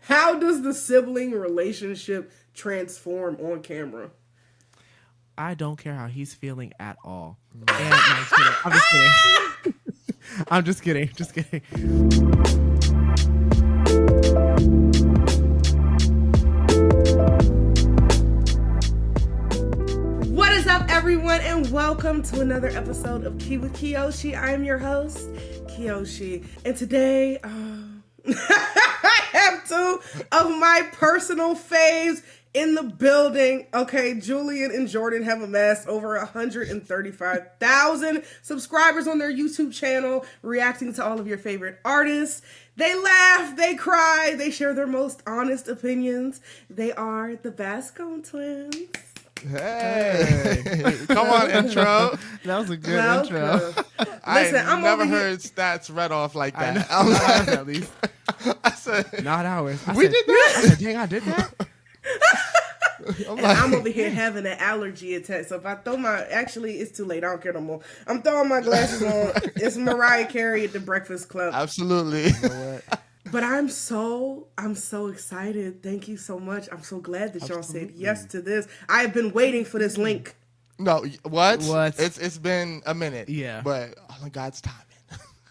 How does the sibling relationship transform on camera? I don't care how he's feeling at all. And, no, I'm just kidding. I'm just kidding. Just kidding. What is up, everyone, and welcome to another episode of Key with Kioshi. I am your host, Kioshi, and today I have two of my personal faves in the building. Okay, Julian and Jordan have amassed over 135,000 subscribers on their YouTube channel, reacting to all of your favorite artists. They laugh, they cry, they share their most honest opinions. They are the Bascome twins. Hey, come on, intro. That was a good intro. Listen, never heard stats read off like that. At least. I said, Not ours. we did that? I said, dang, I did that? I'm over here having an allergy attack. So if I throw actually, it's too late. I don't care no more. I'm throwing my glasses on. It's Mariah Carey at the Breakfast Club. Absolutely. You know what? But I'm so excited. Thank you so much. I'm so glad that y'all said yes to this. I have been waiting for this link. No, what? What? It's been a minute. Yeah. But on God's timing.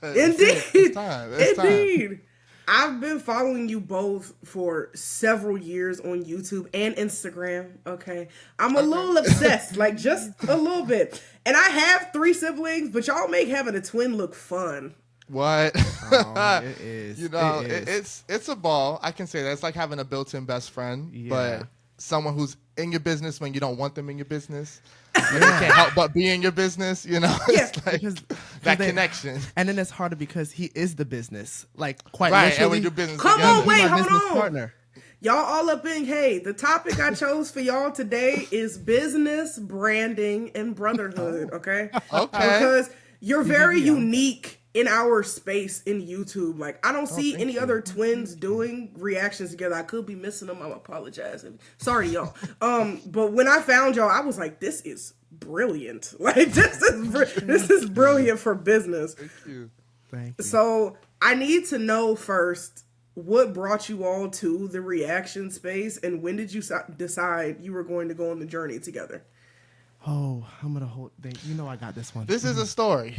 Indeed. It's time. It's Indeed. time. I've been following you both for several years on YouTube and Instagram, okay? I'm a little obsessed, like just a little bit. And I have 3 siblings, but y'all make having a twin look fun. What? It is. You know, It is. it's a ball. I can say that. It's like having a built-in best friend, Yeah. but someone who's in your business when you don't want them in your business. You can't help but be in your business, you know? Yeah. It's like Because that they- connection. And then it's harder because he is the business. Like, quite Right, literally. and we do business Come together. on, wait, my hold business on. partner. Y'all all up in, hey, the topic I chose for y'all today is business, branding, and brotherhood, okay? Okay. Because you're very unique in our space in YouTube. Like, I don't see any other twins doing reactions together. I could be missing them. I apologize. Sorry, y'all. But when I found y'all, I was like, this is brilliant. Like, this is brilliant for business. Thank you. Thank you. So I need to know first, what brought you all to the reaction space, and when did you decide you were going to go on the journey together? Oh, I'm going to hold. You know I got this one. This is a story.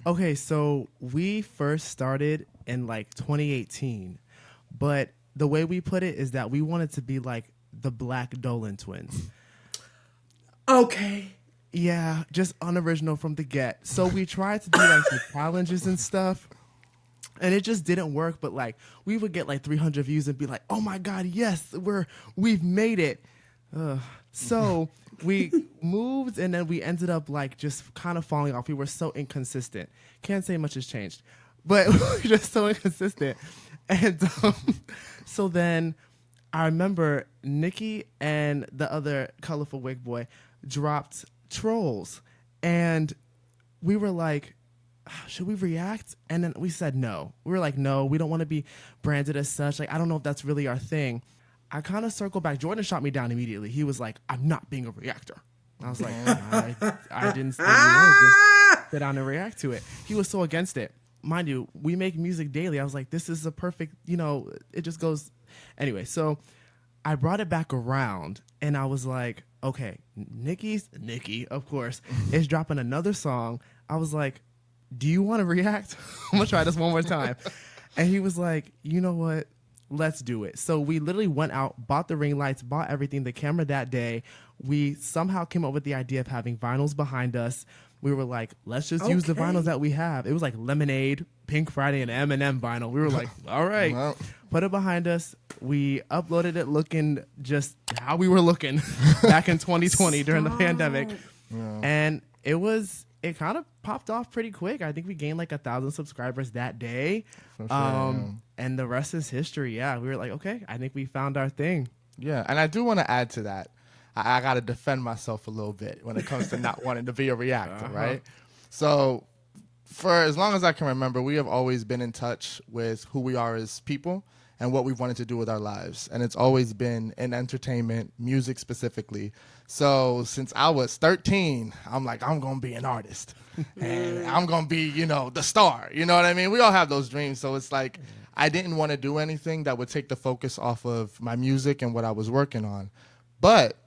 Okay, so we first started in like 2018, but the way we put it is that we wanted to be like the Black Dolan twins. Okay. Yeah, just unoriginal from the get. So we tried to do like the challenges and stuff, and it just didn't work. But like we would get like 300 views and be like, "Oh my God, yes, we've made it." So we moved, and then we ended up like just kind of falling off. We were so inconsistent. Can't say much has changed, but we were just so inconsistent. And so then I remember Nikki and the other colorful wig boy dropped Trolls, and we were like, should we react? And then we said no. We were like, no, we don't want to be branded as such. Like, I don't know if that's really our thing. I kind of circled back. Jordan shot me down immediately. He was like, I'm not being a reactor. I was like, I didn't say you were. Just sit down and react to it. He was so against it. Mind you, we make music daily. I was like, this is a perfect, it just goes. Anyway, so I brought it back around, and I was like, okay, Nikki, of course, is dropping another song. I was like, do you want to react? I'm going to try this one more time. And he was like, you know what? Let's do it. So we literally went out, bought the ring lights, bought everything, the camera that day. We somehow came up with the idea of having vinyls behind us. We were like, let's just use the vinyls that we have. It was like Lemonade, Pink Friday, and Eminem vinyl. We were like, all right, Well. Put it behind us. We uploaded it looking just how we were looking back in 2020 during the pandemic. Yeah. And it kind of popped off pretty quick. I think we gained like 1,000 subscribers that day. For sure, yeah. And the rest is history. Yeah, we were like, okay, I think we found our thing. Yeah, and I do want to add to that. I got to defend myself a little bit when it comes to not wanting to be a reactor, right? So for as long as I can remember, we have always been in touch with who we are as people and what we've wanted to do with our lives. And it's always been in entertainment, music specifically. So since I was 13, I'm like, I'm going to be an artist and I'm going to be, you know, the star. You know what I mean? We all have those dreams. So it's like, I didn't want to do anything that would take the focus off of my music and what I was working on. But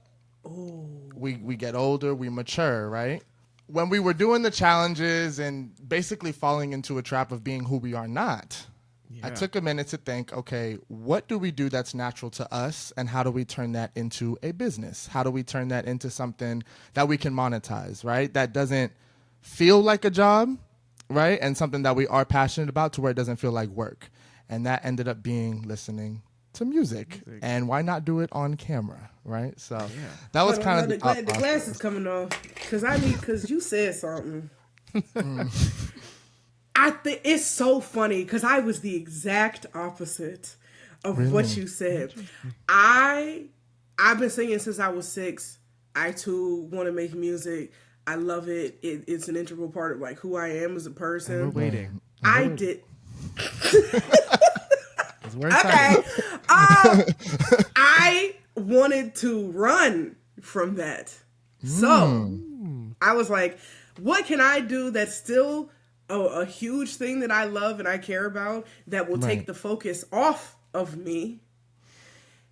we get older, we mature, right? When we were doing the challenges and basically falling into a trap of being who we are not, I took a minute to think, okay, what do we do that's natural to us, and how do we turn that into a business? How do we turn that into something that we can monetize, right? That doesn't feel like a job, right? And something that we are passionate about to where it doesn't feel like work. And that ended up being listening to music. And why not do it on camera, right? So that was kind of the glass is coming off because you said something. I think it's so funny because I was the exact opposite of what you said. I've been singing since I was 6. I too want to make music. I love it. It's an integral part of like who I am as a person. And we're waiting. Did. Okay. I wanted to run from that. So I was like, what can I do that's still a huge thing that I love and I care about that will take the focus off of me,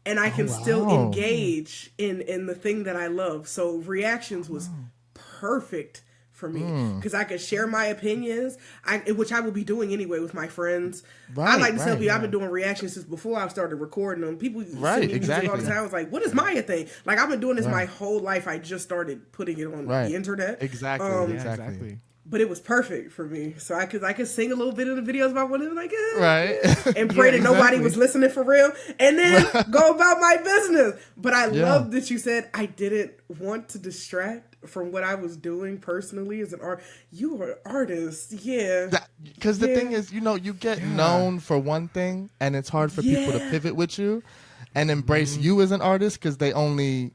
and I can still engage in the thing that I love. So reactions was perfect for me because I could share my opinions, which I will be doing anyway with my friends. I like to tell people I've been doing reactions since before I started recording them. People send me music all the time. I was like, what is my thing? Like, I've been doing this my whole life. I just started putting it on the internet. Exactly. But it was perfect for me. So I could sing a little bit in the videos about what it was like, right. and pray that nobody was listening for real, and then go about my business. But I love that you said I didn't want to distract from what I was doing personally as an artist. You are an artist, because the thing is, you know, you get known for one thing, and it's hard for people to pivot with you and embrace you as an artist, because the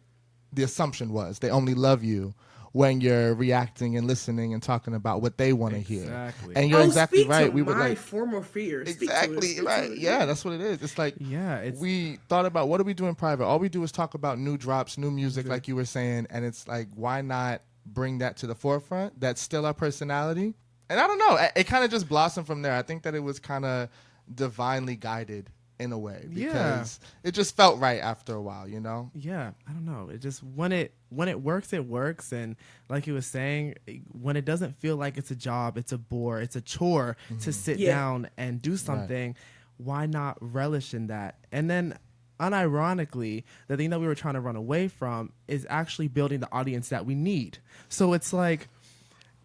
assumption was they only love you when you're reacting and listening and talking about what they want to hear. And you're exactly right. We would like former fears. Exactly right. Yeah, that's what it is. It's like we thought about, what do we do in private? All we do is talk about new drops, new music, like you were saying, and it's like, why not bring that to the forefront? That's still our personality. And I don't know, it kind of just blossomed from there. I think that it was kind of divinely guided in a way, because it just felt right after a while, you know? Yeah, I don't know. It just, when it works, it works. And like he was saying, when it doesn't feel like it's a job, it's a bore, it's a chore to sit down and do something, why not relish in that? And then unironically, the thing that we were trying to run away from is actually building the audience that we need. So it's like,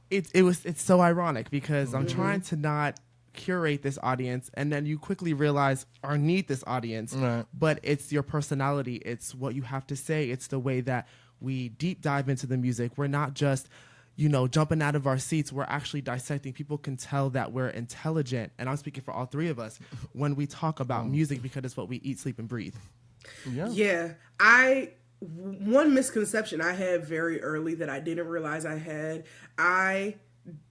it's so ironic, because I'm trying to not curate this audience, and then you quickly realize or need this audience, but it's your personality, it's what you have to say, it's the way that we deep dive into the music. We're not just, you know, jumping out of our seats. We're actually dissecting. People can tell that we're intelligent, and I'm speaking for all three of us when we talk about music, because it's what we eat, sleep, and breathe. One misconception I had very early that I didn't realize I had, I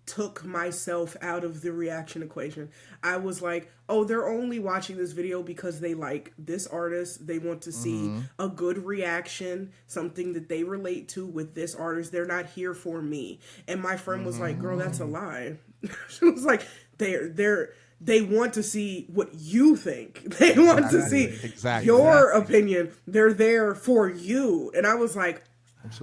took myself out of the reaction equation. I was like, oh, they're only watching this video because they like this artist. They want to see a good reaction, something that they relate to with this artist. They're not here for me. And my friend was like, girl, that's a lie. She was like, they want to see what you think. They want to see your opinion. They're there for you. And I was like,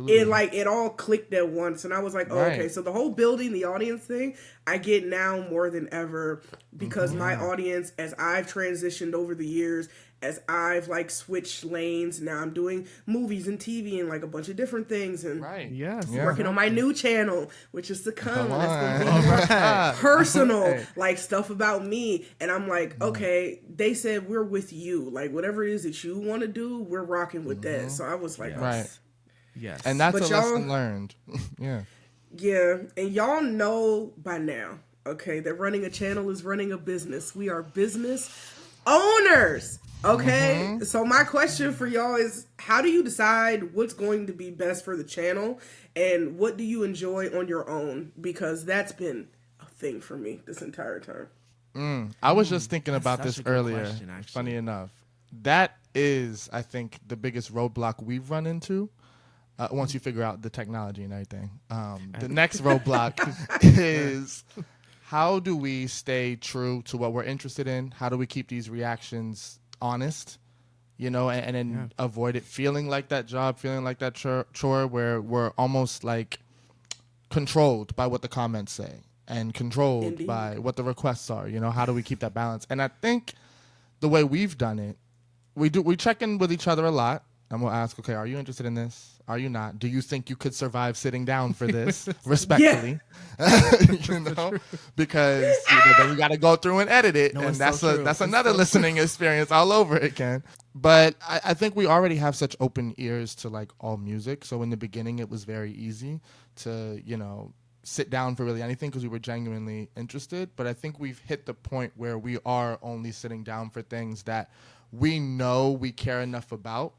it all clicked at once, and I was like, okay, so the whole building the audience thing, I get now more than ever, because my audience, as I've transitioned over the years, as I've like switched lanes, now I'm doing movies and TV and like a bunch of different things, and working on my new channel, which is to come. That's gonna be personal, like stuff about me, and I'm like, okay, they said we're with you, like whatever it is that you want to do, we're rocking with that. So I was like, yes, and that's a lesson learned. Yeah, and y'all know by now, okay, that running a channel is running a business. We are business owners, okay? So my question for y'all is, how do you decide what's going to be best for the channel, and what do you enjoy on your own? Because that's been a thing for me this entire time. I was just thinking That's about such this a good earlier. question, actually. Funny enough, that is, I think, the biggest roadblock we've run into. Once you figure out the technology and everything, the next roadblock is how do we stay true to what we're interested in? How do we keep these reactions honest? You know, and then avoid it feeling like that job, feeling like that chore where we're almost like controlled by what the comments say and controlled by what the requests are. You know, how do we keep that balance? And I think the way we've done it, we check in with each other a lot, and we'll ask, okay, are you interested in this? Are you not? Do you think you could survive sitting down for this? Respectfully, you know, because then you got to go through and edit it, and that's another listening experience all over again. But I think we already have such open ears to like all music, so in the beginning it was very easy to sit down for really anything because we were genuinely interested. But I think we've hit the point where we are only sitting down for things that we know we care enough about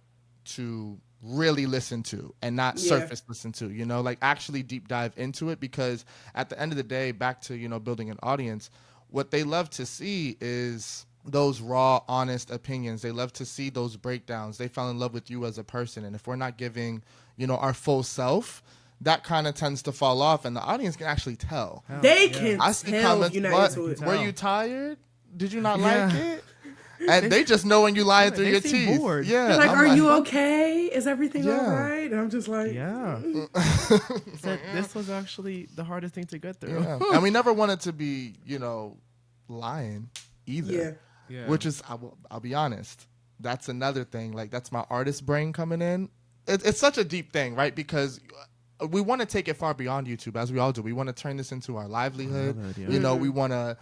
to really listen to and not surface listen to, like actually deep dive into it, because at the end of the day, back to, building an audience, what they love to see is those raw, honest opinions. They love to see those breakdowns. They fell in love with you as a person. And if we're not giving, our full self, that kind of tends to fall off, and the audience can actually tell. They can I see tell comments, you're not into it. were you tired? Did you not like it? And they just know when you lying through your teeth. Bored. Yeah, they're like, are you okay? Is everything all right? And I'm just like, So this was actually the hardest thing to get through. Yeah. And we never wanted to be, lying either. Yeah. Which is, I'll be honest, that's another thing. Like, that's my artist brain coming in. It's such a deep thing, right? Because we want to take it far beyond YouTube, as we all do. We want to turn this into our livelihood. We want to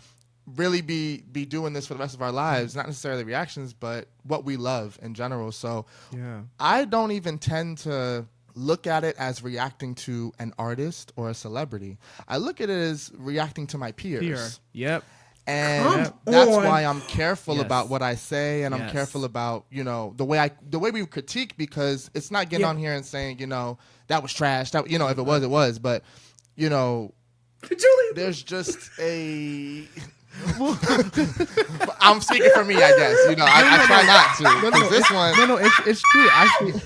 really be doing this for the rest of our lives, not necessarily reactions, but what we love in general. So I don't even tend to look at it as reacting to an artist or a celebrity. I look at it as reacting to my peers. Yep. And that's why I'm careful about what I say, and I'm careful about, the way we critique, because it's not getting on here and saying, that was trash. That, if it was, it was. But, there's just a... I'm speaking for me, I guess. I try not to. No, this one... No, it's true. Actually...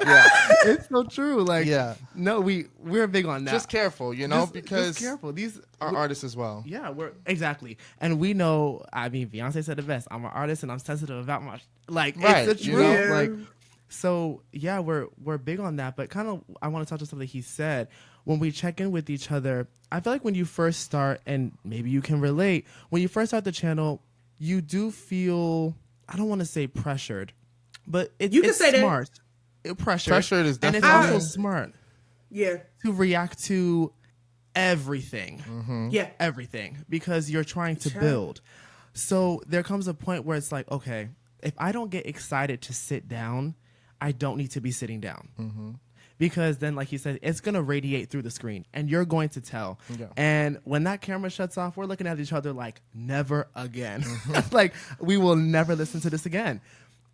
Yeah, it's so true. Like, no, we're big on that. Just careful, because just careful. These are artists as well. Yeah, we're exactly, and we know. I mean, Beyonce said the best. I'm an artist, and I'm sensitive about my right. It's the truth. Like, so yeah, we're big on that. But kind of, I want to touch on something he said. When we check in with each other, I feel like when you first start, and maybe you can relate, when you first start the channel, you do feel, I don't want to say pressured, but it's say smart. That. Pressured is definitely, and it's also smart. Yeah, to react to everything. Yeah, everything, because you're trying to build. So there comes a point where it's like, okay, if I don't get excited to sit down, I don't need to be sitting down. Because then, like he said, it's gonna radiate through the screen, and you're going to tell. And when that camera shuts off, we're looking at each other like, never again. Like, we will never listen to this again.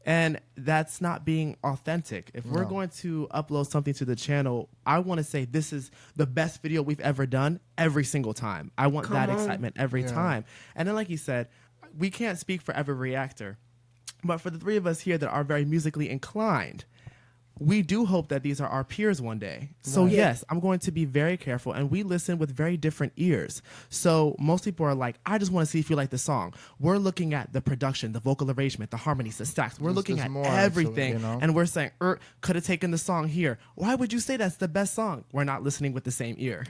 And that's not being authentic. If we're going to upload something to the channel, I want to say this is the best video we've ever done every single time. I want that excitement every time. And then, like you said, we can't speak for every reactor. But for the three of us here that are very musically inclined, we do hope that these are our peers one day. So yes, I'm going to be very careful, and we listen with very different ears. So most people are like, I just want to see if you like the song. We're looking at the production, the vocal arrangement, the harmonies, the stacks. We're looking at everything, and we're saying, could have taken the song here. Why would you say that's the best song? We're not listening with the same ear.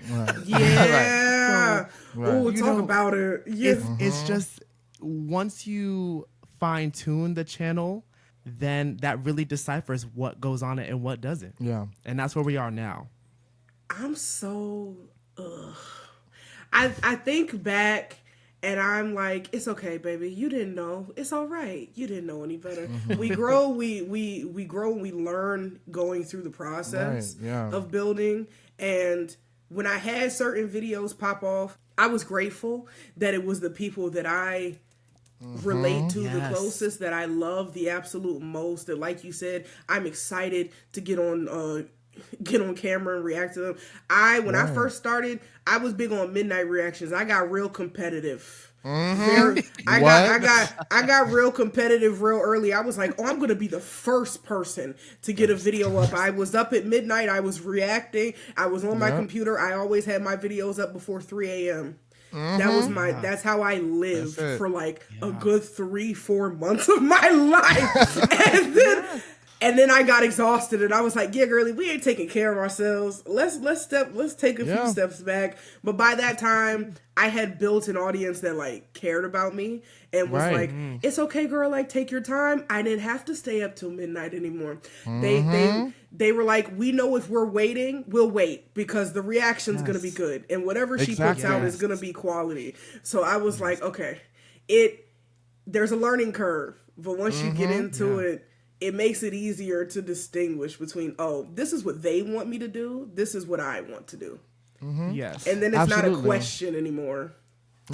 Yeah. Oh, talk about it. Yeah. It's just, once you fine tune the channel, then that really deciphers what goes on it and what doesn't. Yeah. And that's where we are now. I'm so... I think back, and I'm like, it's okay, baby. You didn't know. It's all right. You didn't know any better. We grow, we grow and we learn going through the process of building. And when I had certain videos pop off, I was grateful that it was the people that I... relate to the closest, that I love the absolute most, that, like you said, I'm excited to get on camera and react to them. When I first started, I was big on midnight reactions. I got real competitive I got real competitive real early. I was like, oh, I'm gonna be the first person to get a video up. I was up at midnight. I was reacting. I was on my computer. I always had my videos up before 3 a.m. That was that's how I lived for like a good 3-4 months of my life. And then I got exhausted and I was like, yeah, girlie, we ain't taking care of ourselves. Let's take a few steps back. But by that time, I had built an audience that like cared about me and was like, it's okay, girl, like take your time. I didn't have to stay up till midnight anymore. They were like, we know if we're waiting, we'll wait because the reaction's gonna be good. And whatever she puts out is gonna be quality. So I was like, okay, there's a learning curve, but once you get into it, it makes it easier to distinguish between, oh, this is what they want me to do. This is what I want to do. Yes. And then it's not a question anymore.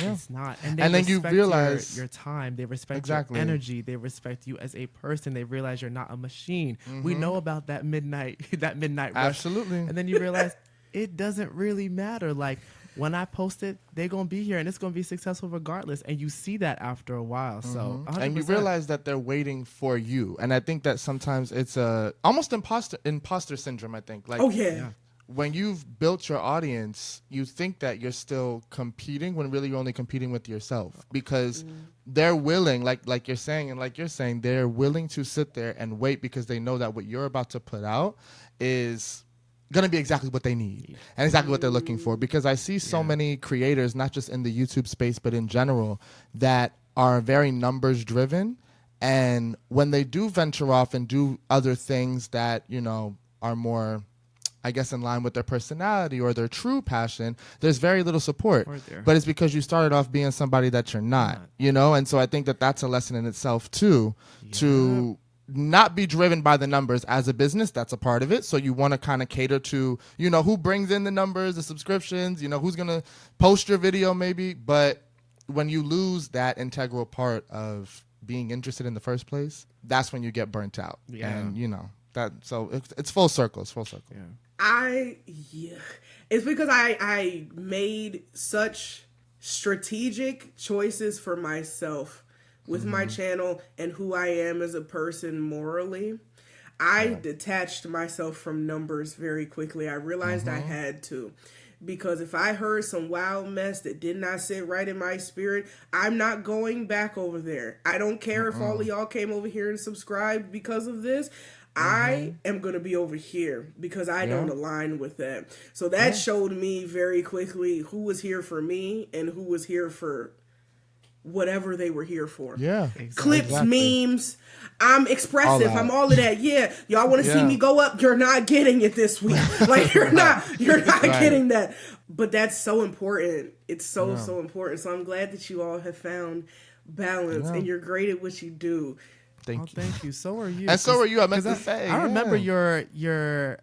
Yeah. It's not. And then you realize your time. They respect your energy. They respect you as a person. They realize you're not a machine. We know about that midnight rush. Absolutely. And then you realize it doesn't really matter. Like, when I post it, they're going to be here and it's going to be successful regardless. And you see that after a while. So 100%. And you realize that they're waiting for you. And I think that sometimes it's almost imposter syndrome, I think. Like, when you've built your audience, you think that you're still competing when really you're only competing with yourself because they're willing, like you're saying, and like you're saying, they're willing to sit there and wait because they know that what you're about to put out is going to be exactly what they need and exactly what they're looking for. Because I see so many creators, not just in the YouTube space, but in general, that are very numbers driven. And when they do venture off and do other things that, you know, are more, I guess, in line with their personality or their true passion, there's very little support. But it's because you started off being somebody that you're not, you know? And so I think that that's a lesson in itself too, to not be driven by the numbers as a business. That's a part of it. So you want to kind of cater to, you know, who brings in the numbers, the subscriptions, you know, who's going to post your video maybe. But when you lose that integral part of being interested in the first place, that's when you get burnt out. And, you know, that, so it's full circle. It's full circle. It's because I made such strategic choices for myself with my channel and who I am as a person morally. I detached myself from numbers very quickly. I realized I had to. Because if I heard some wild mess that did not sit right in my spirit, I'm not going back over there. I don't care if all of y'all came over here and subscribed because of this. I am going to be over here because I don't align with that. So that showed me very quickly who was here for me and who was here for whatever they were here for. Clips, memes. I'm expressive. I'm all of that. Y'all want to see me go up? You're not getting it this week. Like you're not getting that. But that's so important. It's so important. So I'm glad that you all have found balance and you're great at what you do. Thank you. So are you. And so are you. I meant to say. I remember your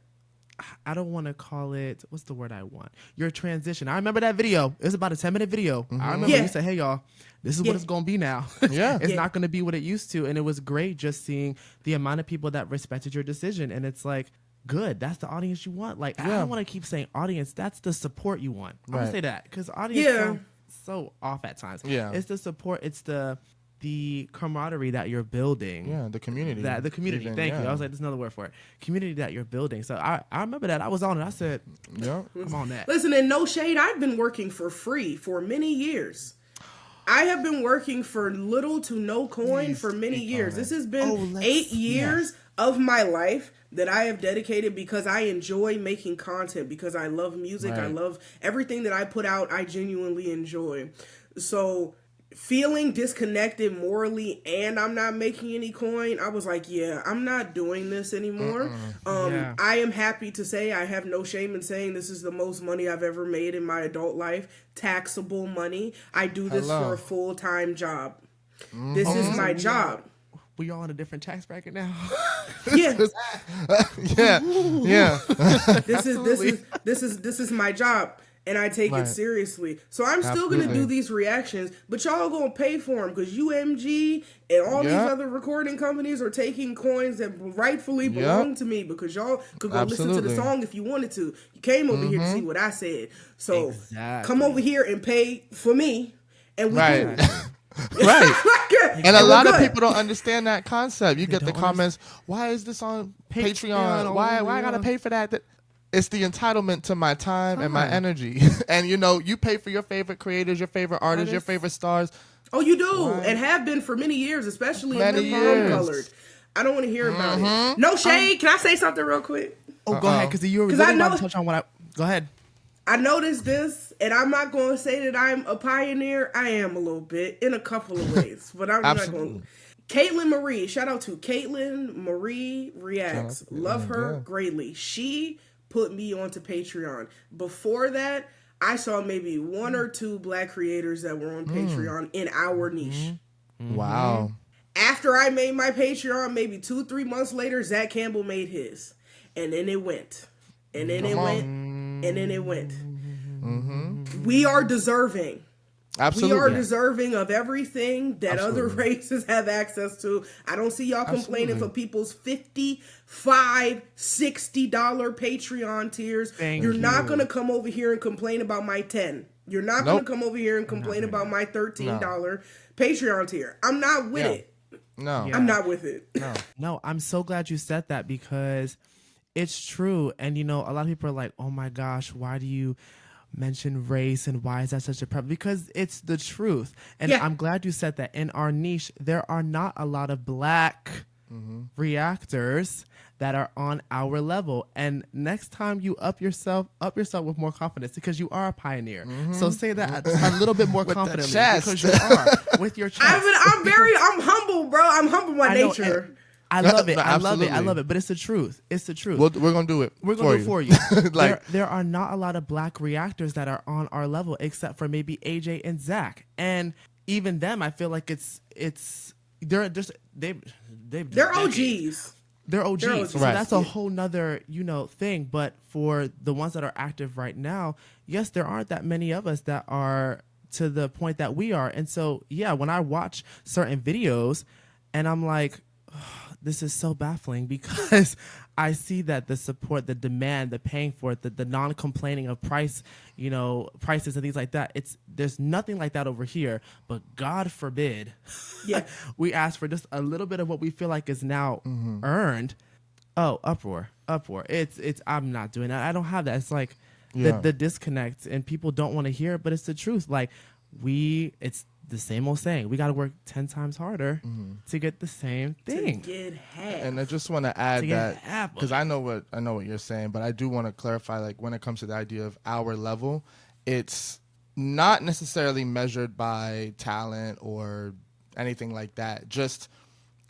I don't want to call it, what's the word I want? Your transition. I remember that video. It was about a 10-minute video. I remember you said, hey, y'all, this is what it's going to be now. It's not going to be what it used to. And it was great just seeing the amount of people that respected your decision. And it's like, good. That's the audience you want. Like, I don't want to keep saying audience. That's the support you want. I'm going to say that because audience sounds so off at times. It's the support. It's the camaraderie that you're building. The community. The community. Thank you. I was like, there's another word for it. Community that you're building. So I remember that. I was on it. I said, I'm on that. Listen, and no shade, I've been working for free for many years. I have been working for little to no coin for many years. This has been 8 years of my life that I have dedicated because I enjoy making content, because I love music. I love everything that I put out. I genuinely enjoy. So feeling disconnected morally and I'm not making any coin, I was like, I'm not doing this anymore. I am happy to say I have no shame in saying this is the most money I've ever made in my adult life. Taxable money. I do this for a full-time job. This is my job. We all in a different tax bracket now. This is my job. And I take it seriously. So I'm still going to do these reactions, but y'all going to pay for them because UMG and all these other recording companies are taking coins that rightfully belong to me because y'all could go listen to the song if you wanted to. You came over here to see what I said. So come over here and pay for me and we Right. cool. Right. And a we're lot of good. people don't understand that concept. You get the don't comments, why is this on Patreon? Patreon, Why I yeah. gotta pay for that? It's the entitlement to my time and my Time. energy. And you pay for your favorite creators, your favorite artists, your favorite stars. Oh, you do, Why? and have been for many years, especially Many if you're years. colored. I don't want to hear about it. No shade. Can I say something real quick? Oh, go ahead, because you were 'Cause literally I know- about to touch on what I. Go ahead. I noticed this, and I'm not going to say that I'm a pioneer. I am a little bit in a couple of ways, but I'm not going to. Caitlin Marie, shout out to Caitlin Marie Reacts. Love her greatly. She put me onto Patreon. Before that, I saw maybe one or two black creators that were on Patreon in our niche. Wow. After I made my Patreon, maybe 2-3 months later, Zach Campbell made his. And then it went. And then it went. And then it went. We are deserving. Absolutely. We are deserving of everything that other races have access to. I don't see y'all complaining for people's $55, $60 Patreon tiers. You're not going to come over here and complain about my 10. You're not going to come over here and complain about my $13 Patreon tier. I'm not with it. No. I'm not with it. No, I'm so glad you said that because it's true. And, a lot of people are like, oh my gosh, why do you mention race and why is that such a problem? Because it's the truth. And I'm glad you said that. In our niche, there are not a lot of black reactors that are on our level. And next time you up yourself with more confidence because you are a pioneer. So say that a little bit more confidently because you are with your chest. I'm humble, bro. I'm humble by nature. I love it. No, I love it. I absolutely. love it. But it's the truth. It's the truth. We're going to do it. We're going to do it for you. Like, there are not a lot of black reactors that are on our level except for maybe AJ and Zach. And even them, I feel like they're OGs. They're OGs. So Right. that's a whole nother, thing. But for the ones that are active right now, yes, there aren't that many of us that are to the point that we are. And so, when I watch certain videos and I'm like, this is so baffling because I see that the support, the demand, the paying for it, the non-complaining of prices and things like that. There's nothing like that over here. But God forbid, we ask for just a little bit of what we feel like is now earned. Oh, uproar. It's I'm not doing that. I don't have that. It's like the disconnect, and people don't want to hear it, but it's the truth. Like it's the same old saying. We got to work 10 times harder to get the same thing. To get half. and I just want to add that because I know what you're saying, but I do want to clarify, like when it comes to the idea of our level, it's not necessarily measured by talent or anything like that. Just,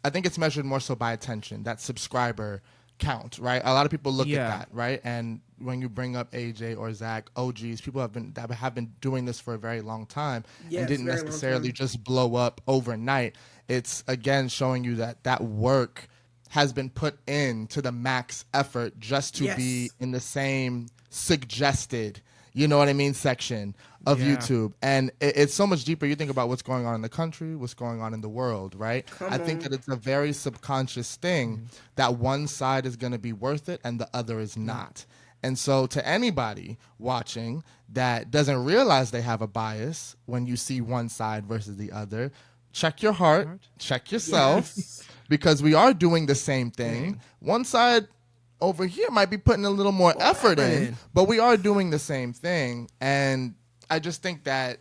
I think it's measured more so by attention, that subscriber count, right? A lot of people look at that, right? And when you bring up AJ or Zach, OGs, people have been doing this for a very long time and didn't necessarily just blow up overnight. It's again showing you that work has been put in to the max effort just to be in the same suggested, section of YouTube. And it's so much deeper. You think about what's going on in the country, what's going on in the world, right? I think that it's a very subconscious thing that one side is going to be worth it and the other is not. And so to anybody watching that doesn't realize they have a bias when you see one side versus the other, check your heart, check yourself, because we are doing the same thing. One side over here might be putting a little more effort in, but we are doing the same thing. And I just think that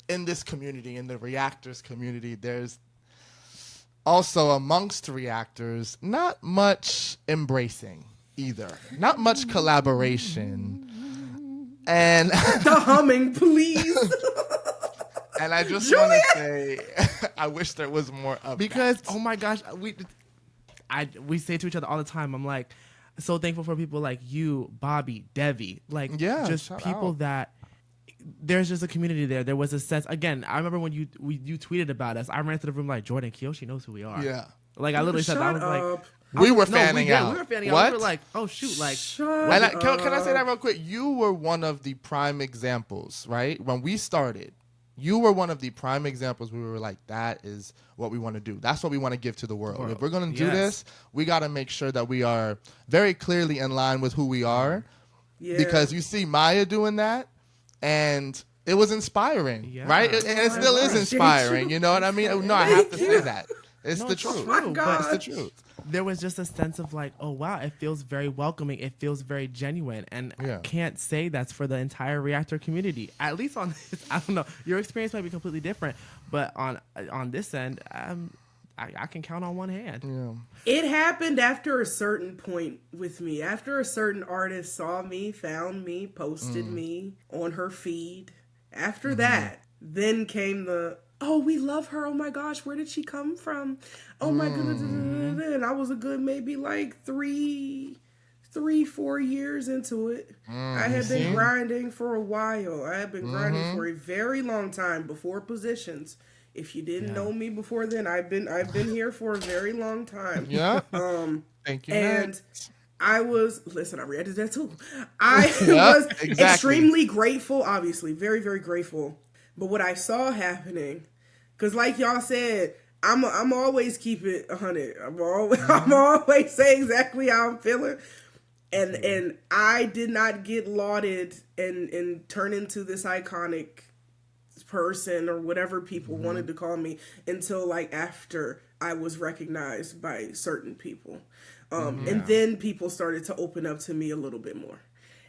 in this community, in the reactors community, there's also amongst reactors not much embracing either, not much collaboration, and the humming, please. And I just want to say, I wish there was more of because that. Oh my gosh, we say to each other all the time. I'm like so thankful for people like you, Bobby, Devi, like just people that there's just a community there. There was a sense. Again, I remember when you tweeted about us. I ran to the room like, Jordan, Kioshi knows who we are. Yeah, like I literally said that. I was like. We were fanning out. We were fanning what? out. We were like, oh, shoot. Like, can I say that real quick? You were one of the prime examples, right? When we started, you were one of the prime examples. We were like, that is what we want to do. That's what we want to give to the world. If we're going to do this, we got to make sure that we are very clearly in line with who we are. Yeah. Because you see Maya doing that, and it was inspiring, Yeah. right? And it still is inspiring. You know what I mean? No, I have to say that. It's the truth. my God. It's the truth. There was just a sense of like, oh wow, it feels very welcoming. It feels very genuine, and Yeah. I can't say that's for the entire reactor community. At least on this, I don't know. Your experience might be completely different, but on this end, I can count on one hand. Yeah. It happened after a certain point with me. After a certain artist saw me, found me, posted me on her feed. After that, then came the, oh, we love her. Oh my gosh, where did she come from? Oh my goodness. And I was a good maybe like 3-4 years into it. I had been grinding for a while. I had been grinding for a very long time before positions. If you didn't know me before then, I've been here for a very long time. Yeah. Thank you. And I reacted to that too. I was extremely grateful, obviously, very, very grateful. But what I saw happening, because like y'all said, I'm always keep it 100. I'm always say exactly how I'm feeling. And I did not get lauded and turn into this iconic person or whatever people wanted to call me until like after I was recognized by certain people. And then people started to open up to me a little bit more.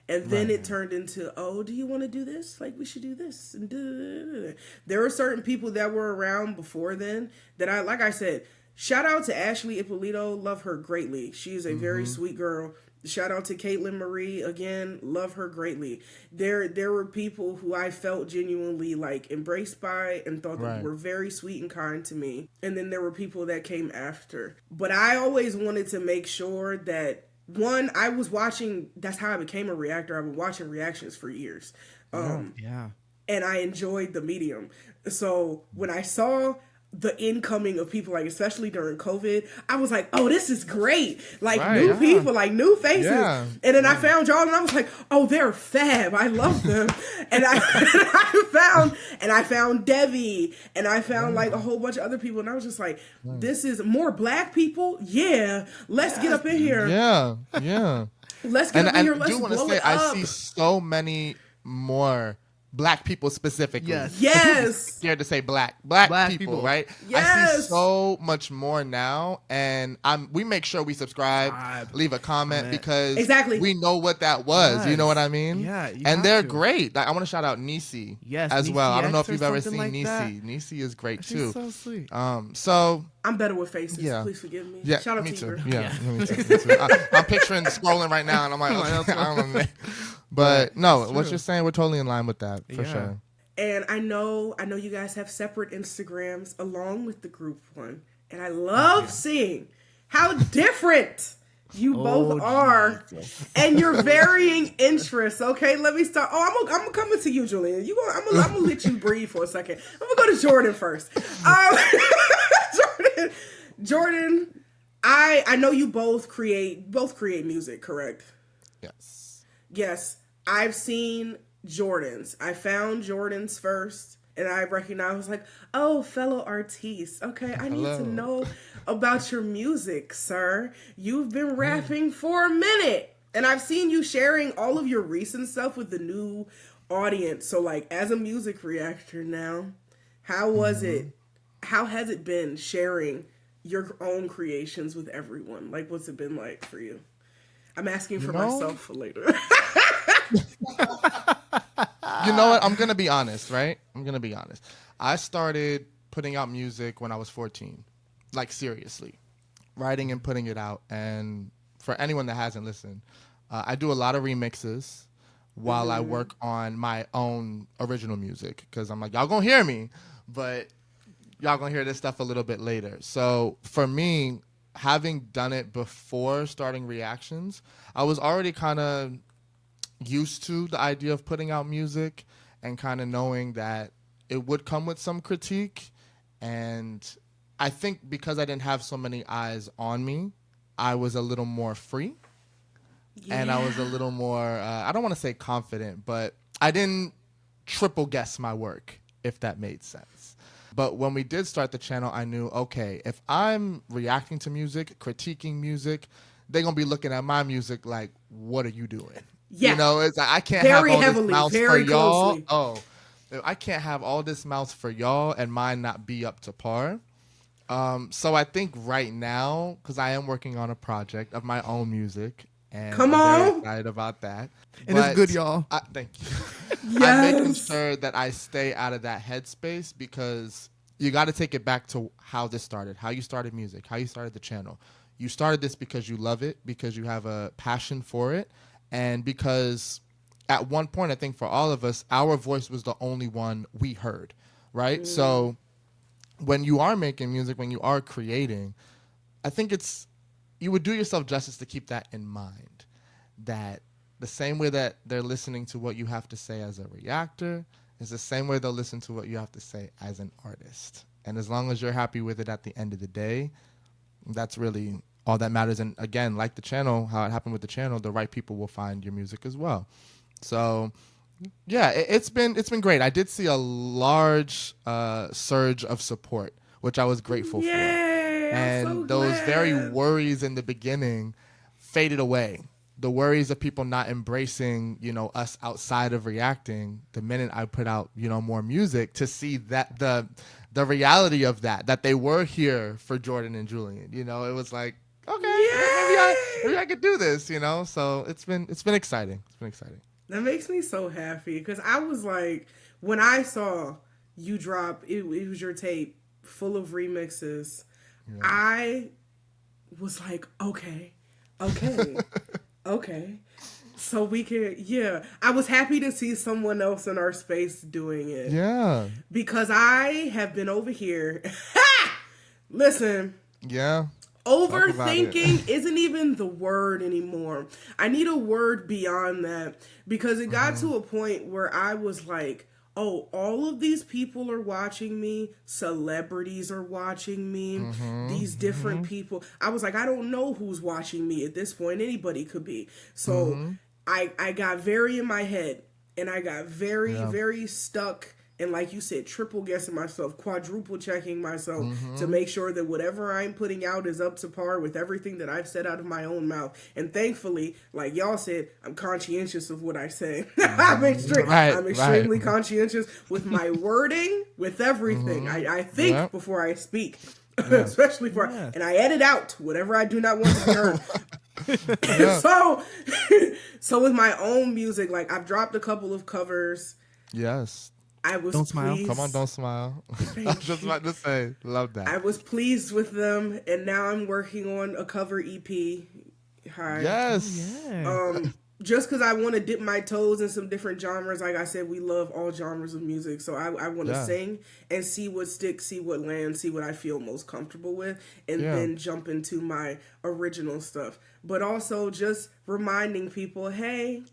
And then it turned into, oh, do you want to do this? Like, we should do this. And there were certain people that were around before then that like I said, shout out to Ashley Ippolito. Love her greatly. She is a very sweet girl. Shout out to Caitlin Marie. Again, love her greatly. There were people who I felt genuinely like embraced by and thought that were very sweet and kind to me. And then there were people that came after. But I always wanted to make sure that, one, I was watching, that's how I became a reactor. I've been watching reactions for years. Yeah. And I enjoyed the medium. So when I saw the incoming of people, like especially during COVID, I was like, oh, this is great. Like new people, like new faces. Yeah. And then I found y'all and I was like, oh, they're fab. I love them. and I found Devi and I found like a whole bunch of other people. And I was just like, this is more black people. Yeah. Let's get up in here. Yeah. Let's get up in here. Let's I do want to blow say, it I up. see so many more black people specifically. Yes. Scared to say black people, right? Yes. I see so much more now, and we make sure we subscribe, leave a comment because we know what that was. Yes. You know what I mean? Yeah. And they're great. Like, I want to shout out Nisi as well. I don't know if you've ever seen like Nisi. That. Nisi is great She's too. so sweet. So I'm better with faces. Yeah. Please forgive me. yeah, Shout out me to too. you. Yeah, me too. I'm picturing scrolling right now, and I'm like, okay, I don't know. But no, what you're saying, we're totally in line with that for sure. And I know you guys have separate Instagrams along with the group one. And I love seeing how different you both are and your varying interests. Okay, let me start. Oh, I'm coming to you, Julian. I'm gonna let you breathe for a second. I'm gonna go to Jordan first. Jordan, I know you both create music, correct? Yes. I've seen Jordan's. I found Jordan's first, and I recognized, I was like, oh, fellow artiste. Okay, I need to know about your music, sir. You've been rapping for a minute, and I've seen you sharing all of your recent stuff with the new audience. So, like, as a music reactor now, how was it? How has it been sharing your own creations with everyone? Like, what's it been like for you? I'm asking for myself for later. You know what? I'm going to be honest, right? I started putting out music when I was 14. Like, seriously. Writing and putting it out. And for anyone that hasn't listened, I do a lot of remixes while I work on my own original music. Because I'm like, y'all going to hear me, but y'all going to hear this stuff a little bit later. So, for me, having done it before starting reactions, I was already kind of used to the idea of putting out music and kind of knowing that it would come with some critique. And I think because I didn't have so many eyes on me, I was a little more free. And I was a little more, I don't want to say confident, but I didn't triple guess my work, if that made sense. But when we did start the channel, I knew, okay, if I'm reacting to music, critiquing music, they're going to be looking at my music like, what are you doing? Yeah. You know, it's like, I can't very have all heavily, this mouse very for y'all. closely. Oh, I can't have all this mouth for y'all and mine not be up to par. So I think right now, because I am working on a project of my own music, and Come I'm very on. excited about that. And it's good, y'all. Thank you. Yes. I'm making sure that I stay out of that headspace because you got to take it back to how this started, how you started music, how you started the channel. You started this because you love it, because you have a passion for it, and because at one point, I think for all of us, our voice was the only one we heard, right? So when you are making music, when you are creating, I think you would do yourself justice to keep that in mind, that the same way that they're listening to what you have to say as a reactor is the same way they'll listen to what you have to say as an artist. And as long as you're happy with it at the end of the day, that's really all that matters. And again, like the channel, how it happened with the channel, the right people will find your music as well. So yeah, it's been great. I did see a large surge of support, which I was grateful for. And I'm so those glad. very worries in the beginning faded away. The worries of people not embracing, us outside of reacting. The minute I put out, more music, to see that the reality of that they were here for Jordan and Julian. It was like, okay, maybe I could do this. So it's been exciting. It's been exciting. That makes me so happy because I was like, when I saw you drop, it was your tape full of remixes. Yeah. I was like, okay. So we can, I was happy to see someone else in our space doing it. Yeah. Because I have been over here. Listen. Yeah. Overthinking isn't even the word anymore. I need a word beyond that because it got to a point where I was like, oh, all of these people are watching me. Celebrities are watching me. These different people. I was like, I don't know who's watching me at this point. Anybody could be. So I got very in my head and I got very, very stuck. And like you said, triple guessing myself, quadruple checking myself to make sure that whatever I'm putting out is up to par with everything that I've said out of my own mouth. And thankfully, like y'all said, I'm conscientious of what I say. I'm extremely conscientious with my wording, with everything. I think before I speak, especially and I edit out whatever I do not want to be heard. So with my own music, like I've dropped a couple of covers. Yes. I was Don't smile. pleased. Come on, don't smile. I was just about to say, love that. I was pleased with them, and now I'm working on a cover EP. Hi. Yes. Yeah. Just because I want to dip my toes in some different genres. Like I said, we love all genres of music, so I want to sing and see what sticks, see what lands, see what I feel most comfortable with, and then jump into my original stuff. But also just reminding people, hey,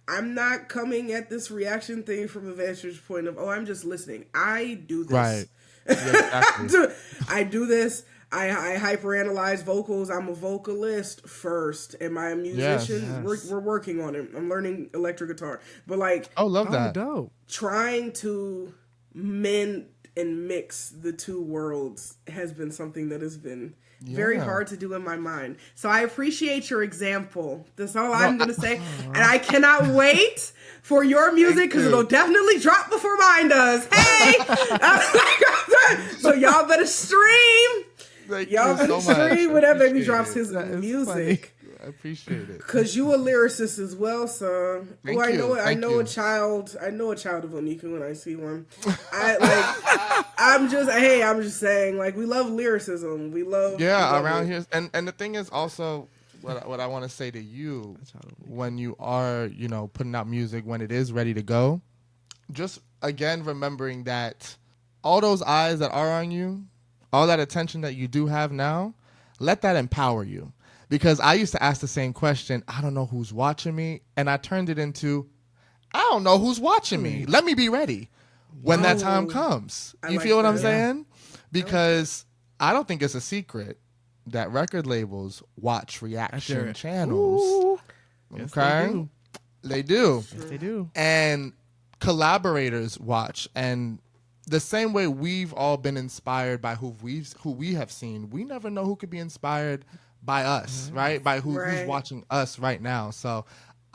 I'm not coming at this reaction thing from a vantage point of, I'm just listening. I do this. Right. Yeah, exactly. I do this. I hyperanalyze vocals. I'm a vocalist first. Am I a musician? Yes. We're working on it. I'm learning electric guitar. But like, love that. Dope. trying to mend and mix the two worlds has been something that has been very hard to do in my mind. So I appreciate your example. That's all I'm going to say. And I cannot wait for your music because it'll definitely drop before mine does. Hey! So y'all better stream. Y'all better stream when that baby drops his music. I appreciate it. Cause you a lyricist as well, so Thank you. I know a child of Onika when I see one. I'm just saying, like, we love lyricism. We love around here. And the thing is also what I want to say to you when you are, putting out music when it is ready to go, just again remembering that all those eyes that are on you, all that attention that you do have now, let that empower you. Because I used to ask the same question, I don't know who's watching me. And I turned it into, I don't know who's watching me. Let me be ready when that time comes. You feel what I'm saying? Because I don't think it's a secret that record labels watch reaction channels. Ooh. Yes, Okay? They do. Yes, they do. And collaborators watch. And the same way we've all been inspired by who we have seen, we never know who could be inspired by us, right? By who's watching us right now. So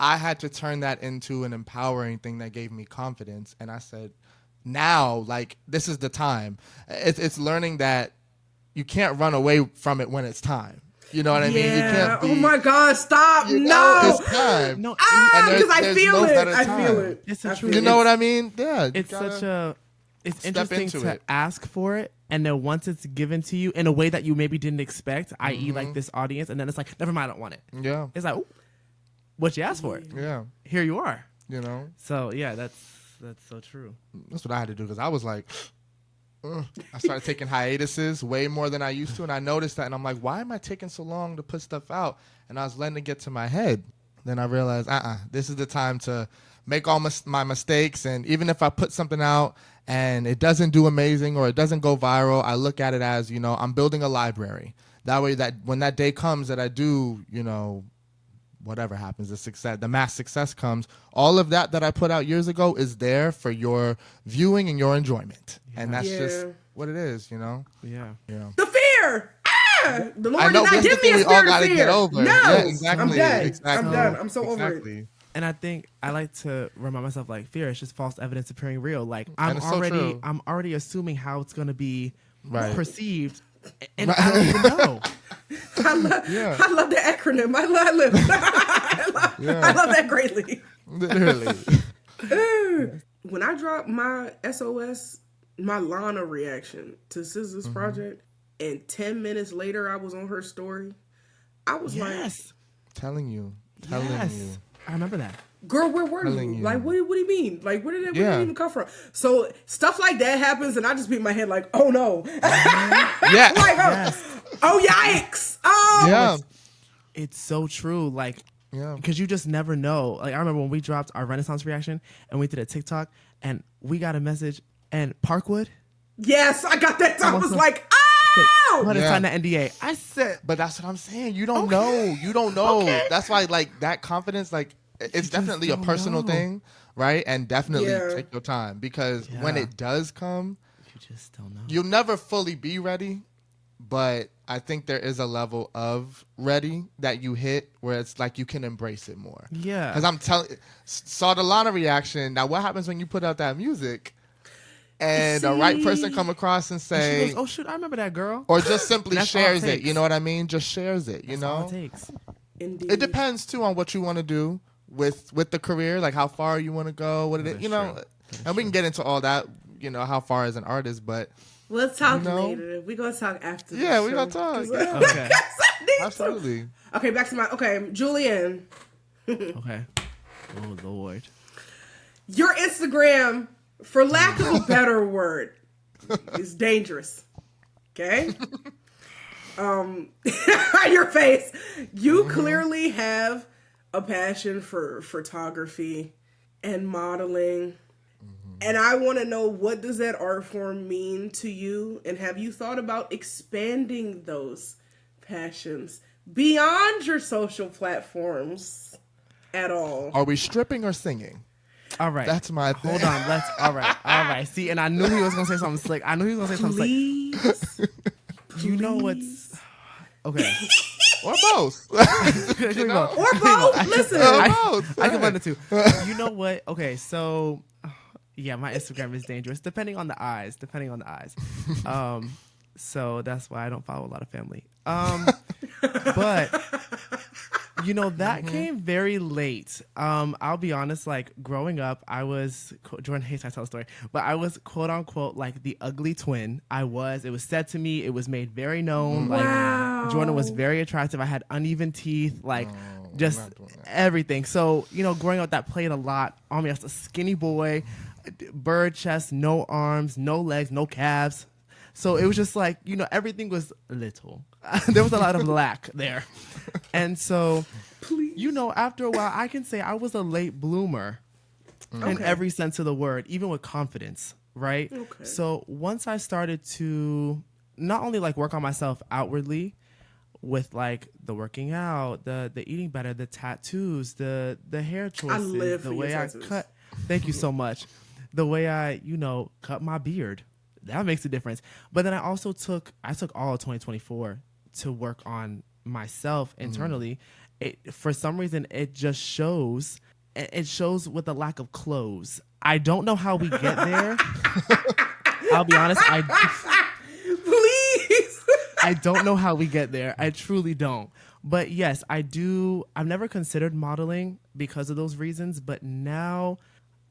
I had to turn that into an empowering thing that gave me confidence. And I said, now, like, this is the time. It's learning that you can't run away from it when it's time. You know what I mean? You can't be, oh my God, stop. It's time. No, Because I feel it. I feel it. It's I a feel true. You it. know what I mean? Yeah. It's such a. It's interesting into to it. ask for it, and then once it's given to you in a way that you maybe didn't expect, i.e., like this audience, and then it's like, never mind, I don't want it. Yeah. It's like, ooh, what you asked for it? Yeah. Here you are. You know? So yeah, that's so true. That's what I had to do because I was like, ugh. I started taking hiatuses way more than I used to. And I noticed that. And I'm like, why am I taking so long to put stuff out? And I was letting it get to my head. Then I realized, this is the time to make all my mistakes. And even if I put something out and it doesn't do amazing or it doesn't go viral, I look at it as, you know, I'm building a library. That way that when that day comes that I do, you know, whatever happens, the mass success comes, all of that I put out years ago is there for your viewing and your enjoyment. Yeah. And that's just what it is, you know? Yeah. The fear! The Lord did not give me a we all spirit gotta of fear. get over. No! Yeah, exactly. I'm done. Exactly. I'm done. I'm so over it. And I think I like to remind myself, like, fear is just false evidence appearing real. Like, And I'm it's so true. already assuming how it's going to be perceived, and Right. I don't even know. I love the acronym. I love that greatly. Literally. When I dropped my SOS, my Lana reaction to SZA's project, and 10 minutes later I was on her story, I was like, telling you. I remember that. Girl, where were you? Like, what do you mean? Like, where did it even come from? So stuff like that happens, and I just beat my head like, oh no. Yeah. Like, oh yikes. Oh. Yeah. It's so true. Like, yeah. Because you just never know. Like, I remember when we dropped our Renaissance reaction, and we did a TikTok, and we got a message, and Parkwood. Yes, I got that. I was like, I had to sign the NDA. I said, but that's what I'm saying. You don't know. You don't know. Okay. That's why, like, that confidence, like, it's definitely a personal thing, right? And definitely take your time because when it does come, you just don't know. You'll never fully be ready, but I think there is a level of ready that you hit where it's like you can embrace it more. Yeah. Because I'm telling, saw the Lana reaction. Now, what happens when you put out that music? And the right person come across and say, and she goes, oh shoot, I remember that girl. Or just simply shares it. You know what I mean? Just shares it. You That's know, all it takes. Indeed. It depends too on what you want to do with the career, like how far you want to go. What it is, you know, and we can get into all that. You know, how far as an artist, but let's talk later. We're gonna talk after. Yeah, we're gonna talk. Yeah. Okay. Absolutely. Okay, back to Julian. Okay. Oh Lord. Your Instagram, for lack of a better word, is dangerous. Okay? Your face. You clearly have a passion for photography and modeling. And I want to know, what does that art form mean to you? And have you thought about expanding those passions beyond your social platforms at all? Are we stripping or singing? All right. That's my thing. Hold on. All right. See, and I knew he was going to say something slick. Please. You know what's... Okay. Or both. You know, or both. Listen. I can blend the two. You know what? Okay, so... Yeah, my Instagram is dangerous, depending on the eyes. So that's why I don't follow a lot of family. But you know, that came very late. I'll be honest, like growing up, I was, Jordan hates I tell the story, but I was quote unquote like the ugly twin. It was said to me, it was made very known. Wow. Like Jordan was very attractive. I had uneven teeth, like just everything. So, you know, growing up, that played a lot on me as a skinny boy. Bird chest, no arms, no legs, no calves. So it was just like, you know, everything was little. There was a lot of lack there. And so, you know, after a while, I can say I was a late bloomer in every sense of the word, even with confidence, right? Okay. So once I started to not only like work on myself outwardly with like the working out, the eating better, the tattoos, the hair choices, the way I cut. Thank you so much. The way I, you know, cut my beard, that makes a difference. But then I also took all of 2024 to work on myself internally, for some reason it just shows. It shows with a lack of clothes. I don't know how we get there. I'll be honest. Please. I don't know how we get there. I truly don't. But yes, I do. I've never considered modeling because of those reasons. But now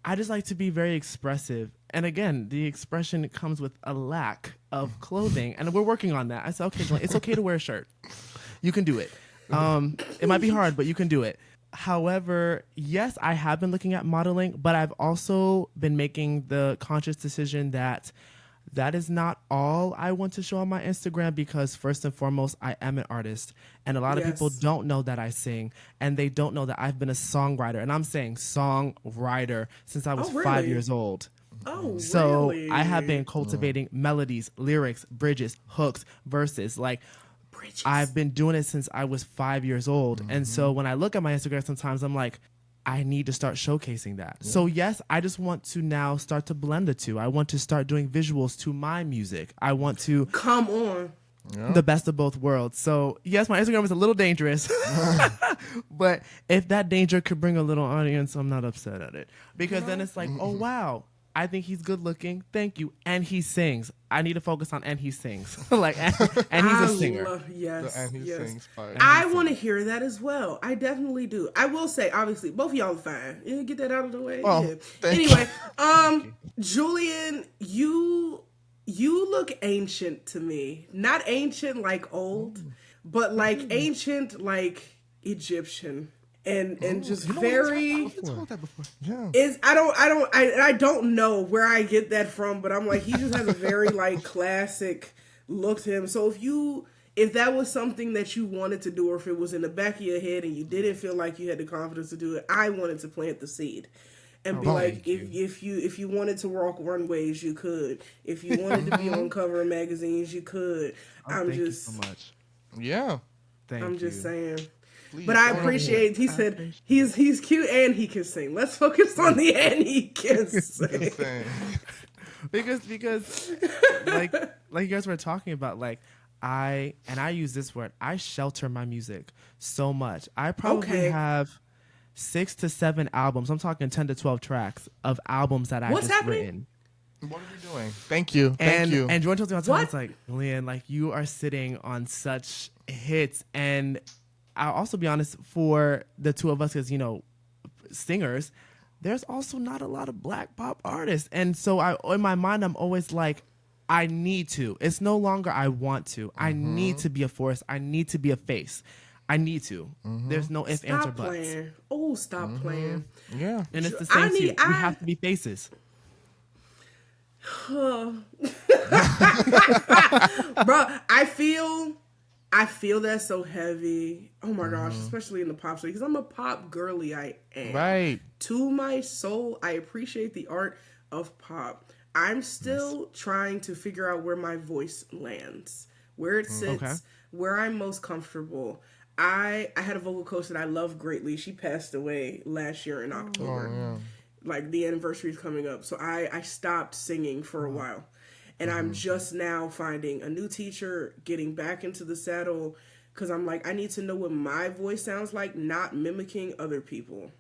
I just like to be very expressive. And again, the expression comes with a lack of clothing. And we're working on that. I said, okay, Joanne, it's okay to wear a shirt. You can do it. It might be hard, but you can do it. However, yes, I have been looking at modeling, but I've also been making the conscious decision that is not all I want to show on my Instagram, because first and foremost, I am an artist. And a lot of people don't know that I sing, and they don't know that I've been a songwriter. And I'm saying songwriter since I was 5 years old. Oh, so really? I have been cultivating melodies, lyrics, bridges, hooks, verses. Like, I've been doing it since I was 5 years old. And so when I look at my Instagram, sometimes I'm like, I need to start showcasing that. Yeah. So yes, I just want to now start to blend the two. I want to start doing visuals to my music. I want to come on the best of both worlds. So yes, my Instagram is a little dangerous, but if that danger could bring a little audience, I'm not upset at it, because then it's like, oh wow, I think he's good looking. Thank you. And he sings. I need to focus on and he sings. and he's a singer. Yes. And he sings part. I want to hear that as well. I definitely do. I will say, obviously, both of y'all are fine. Yeah, get that out of the way. Well, anyway, Julian, you look ancient to me. Not ancient like old, but like ancient like Egyptian. And just very. I've told that before. Yeah. I don't know where I get that from, but I'm like, he just has a very like classic look to him. So if that was something that you wanted to do, or if it was in the back of your head and you didn't feel like you had the confidence to do it, I wanted to plant the seed and be like, if you wanted to walk runways, you could. If you wanted to be on cover of magazines, you could. Thank you so much. Yeah. I'm just saying. Please, but I appreciate. He said he's cute and he can sing. Let's focus on the and he can sing. because like you guys were talking about, like I use this word. I shelter my music so much. I probably have 6 to 7 albums. I'm talking 10 to 12 tracks of albums that I've written. What are we doing? Thank you. And Jordan tells me all the time, it's like, Julian, like you are sitting on such hits. And I'll also be honest, for the two of us, as singers, there's also not a lot of Black pop artists. And so in my mind, I'm always like, I need to. It's no longer I want to. I need to be a force. I need to be a face. I need to. There's no ifs, ands, or buts. Playing. Oh, stop playing. Yeah. And it's the same thing. We have to be faces. Bro, I feel that so heavy. Oh my gosh, especially in the pop space, because I'm a pop girly. I am. Right. To my soul, I appreciate the art of pop. I'm still trying to figure out where my voice lands, where it sits, where I'm most comfortable. I had a vocal coach that I love greatly. She passed away last year in October. Oh, yeah. Like the anniversary is coming up. So I stopped singing for a while. And I'm just now finding a new teacher, getting back into the saddle, because I'm like, I need to know what my voice sounds like, not mimicking other people.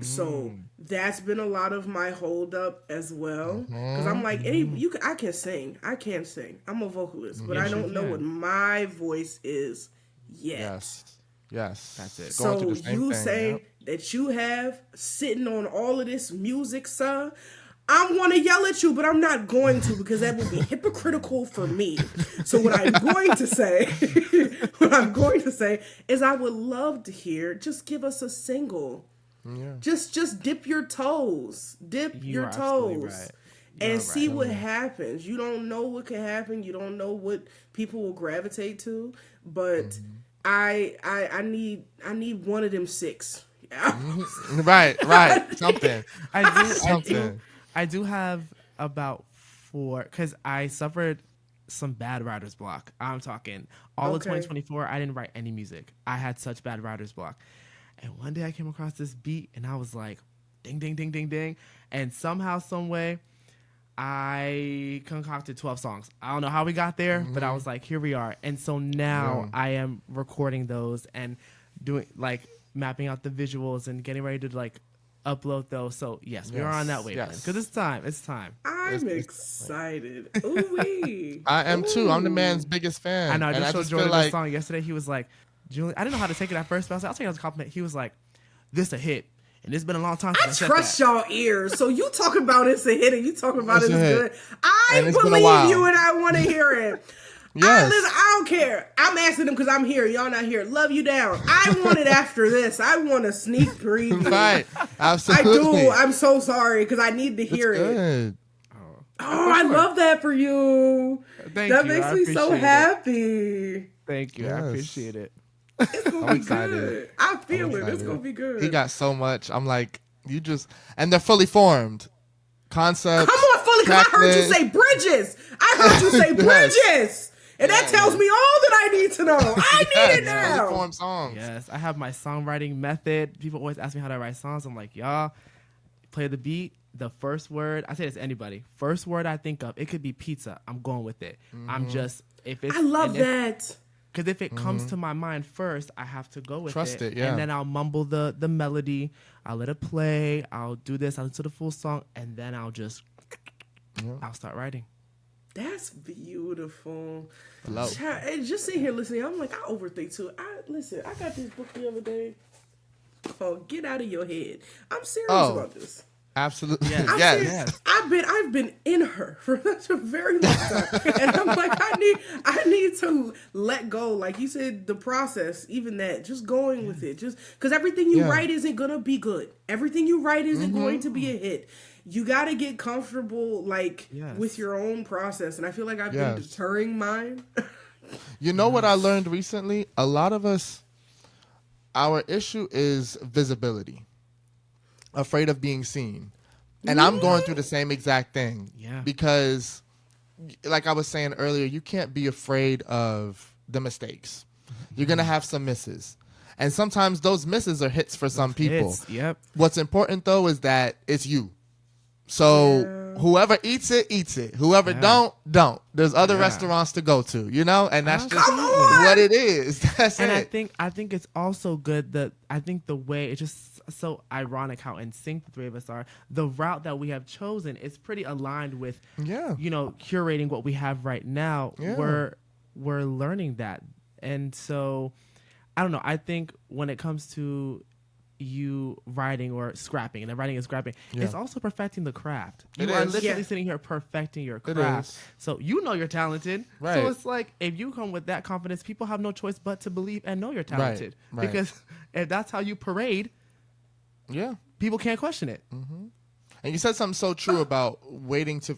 So that's been a lot of my hold up as well. Because I'm like, I can sing. I can sing. I'm a vocalist, but I don't know what my voice is yet. Yes. That's it. So you say that you have sitting on all of this music, sir. I'm going to yell at you, but I'm not going to, because that would be hypocritical for me. So what I'm going to say is I would love to hear, just give us a single. Yeah. Just dip your toes. Your toes. Right. And see what happens. You don't know what can happen. You don't know what people will gravitate to. But I need one of them 6. Right. Something. I do have about 4, because I suffered some bad writer's block. I'm talking all of 2024. I didn't write any music. I had such bad writer's block. And one day I came across this beat and I was like, ding, ding, ding, ding, ding. And somehow, some way, I concocted 12 songs. I don't know how we got there, but I was like, here we are. And so now I am recording those and doing like mapping out the visuals and getting ready to like upload those. So yes, we are on that wavelength because it's time. It's time. I'm excited. Ooh-wee. I am too. I'm the man's biggest fan. I know. I just showed Jordan like this song yesterday. He was like, Julian, I didn't know how to take it at first, but I was like, I'll take it as a compliment. He was like, this a hit. And it's been a long time since I trust y'all ears. So you talking about it's a hit and you talking about it's good. I believe you and I want to hear it. Yes. I don't care. I'm asking them because I'm here. Y'all not here. Love you down. I want it after this. I want a sneak preview. Right. Absolutely. I do. I'm so sorry because I need to hear it. Oh, I love that for you. That makes me so happy. Thank you. Yes. I appreciate it. It's gonna be good. I feel it. It's gonna be good. He got so much. I'm like, and they're fully formed. Concepts. Come on, fully. I heard you say bridges. I heard you say bridges. And that tells me all that I need to know. I need it now. Fully formed songs. Yes, I have my songwriting method. People always ask me how to write songs. I'm like, y'all, play the beat. The first word, I say this to anybody. First word I think of, it could be pizza. I'm going with it. I'm just, if it's. I love that. Because if it comes to my mind first, I have to go with Trust it, yeah. And then I'll mumble the melody. I'll let it play. I'll do this. I'll listen to the full song. And then I'll just, I'll start writing. That's beautiful. Love. And just sitting here listening, I'm like, I overthink too. I got this book the other day called Get Out of Your Head. I'm serious about this. Absolutely. Yes. I've been in her for such a very long time. And I'm like, I need to let go. Like you said, the process, even that, just going with it. Just because everything you write isn't gonna be good. Everything you write isn't going to be a hit. You gotta get comfortable with your own process. And I feel like I've been deterring mine. You know what I learned recently? A lot of us, our issue is visibility. Afraid of being seen. And I'm going through the same exact thing. Yeah. Because, like I was saying earlier, you can't be afraid of the mistakes. You're going to have some misses. And sometimes those misses are hits for some people. Yep. What's important, though, is that it's you. So whoever eats it, eats it. Whoever don't. There's other restaurants to go to, and that's just what it is. That's and it. I think it's also good that I think the way it's just so ironic how in sync the three of us are. The route that we have chosen is pretty aligned with, curating what we have right now. Yeah. We're learning that, and so I don't know. I think when it comes to you writing or scrapping, and then writing and scrapping, it's also perfecting the craft. You are literally sitting here perfecting your craft. So you're talented. Right. So it's like, if you come with that confidence, people have no choice but to believe and know you're talented. Right. Because if that's how you parade, people can't question it. Mm-hmm. And you said something so true about waiting to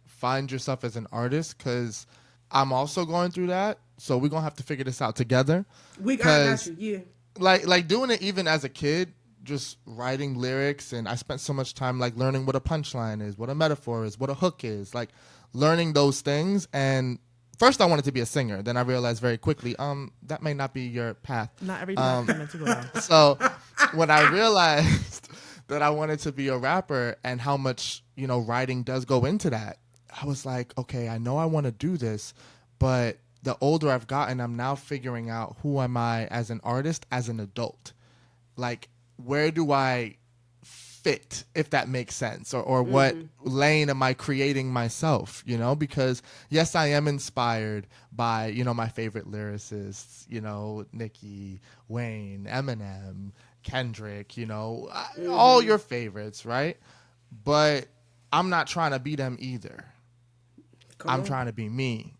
find yourself as an artist, because I'm also going through that. So we're going to have to figure this out together. I got you, yeah. Like doing it even as a kid, just writing lyrics, and I spent so much time learning what a punchline is, what a metaphor is, what a hook is, learning those things. And first I wanted to be a singer. Then I realized very quickly, that may not be your path. Not every time meant to go down. So when I realized that I wanted to be a rapper and how much, writing does go into that, I was like, okay, I know I want to do this, but the older I've gotten, I'm now figuring out who am I as an artist, as an adult. Where do I fit, if that makes sense? Or what lane am I creating myself, Because, yes, I am inspired by, my favorite lyricists, Nicki, Wayne, Eminem, Kendrick, all your favorites, right? But I'm not trying to be them either. I'm trying to be me.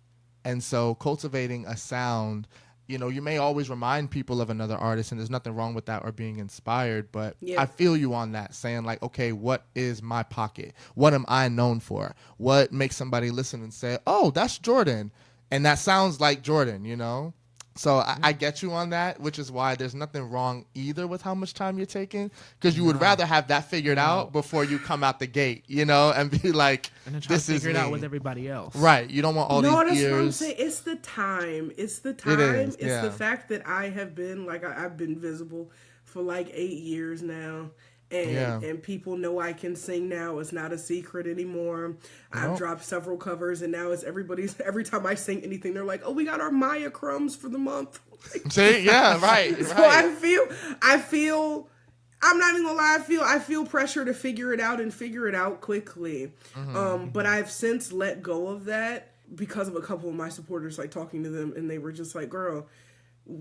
And so cultivating a sound, you may always remind people of another artist, and there's nothing wrong with that or being inspired. But I feel you on that, saying okay, what is my pocket? What am I known for? What makes somebody listen and say, oh, that's Jordan. And that sounds like Jordan, So I get you on that, which is why there's nothing wrong either with how much time you're taking, because you would rather have that figured out before you come out the gate, and be like, and then try this to figure is it out me. with everybody else. Right. You don't want all these that's years. what I'm saying. It's the time. It's the time. It's the fact that I have been I've been visible for 8 years now. and people know I can sing now. It's not a secret anymore. I've dropped several covers, and now it's every time I sing anything, they're like, "Oh, we got our Maya crumbs for the month." See, yeah, right. So I feel. I'm not even gonna lie. I feel pressure to figure it out and figure it out quickly. But I've since let go of that because of a couple of my supporters, like talking to them, and they were just like, "Girl,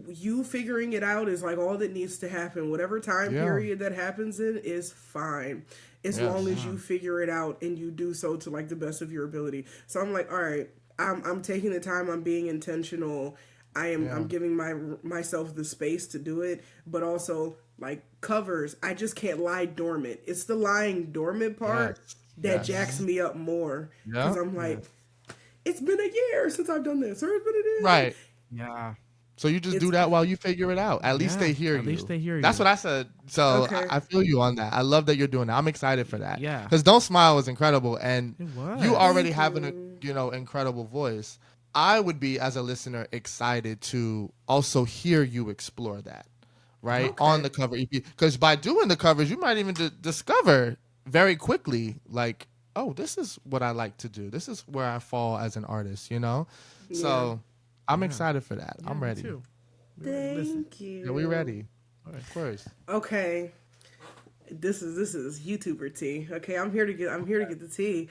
you figuring it out is like all that needs to happen. Whatever time period that happens in is fine, as long as you figure it out and you do so to like the best of your ability." So I'm like, all right, I'm taking the time. I'm being intentional. I'm giving myself the space to do it, but also like covers, I just can't lie dormant. It's the lying dormant part that jacks me up more because I'm like, it's been a year since I've done this, or it's been a year. Right. Yeah. So you just do that while you figure it out. At least they hear you. At least they hear you. That's what I said. So Okay. I feel you on that. I love that you're doing that. I'm excited for that. Yeah. Because Don't Smile was incredible, and It was. you already have an incredible voice. I would be, as a listener, excited to also hear you explore that, right, on the cover EP. Because by doing the covers, you might even discover very quickly, like, oh, this is what I like to do. This is where I fall as an artist, you know? Yeah. So I'm excited for that. I'm ready. Too. Thank you. Yeah, we ready. Of course. Okay. This is YouTuber tea. Okay, I'm here to get the tea.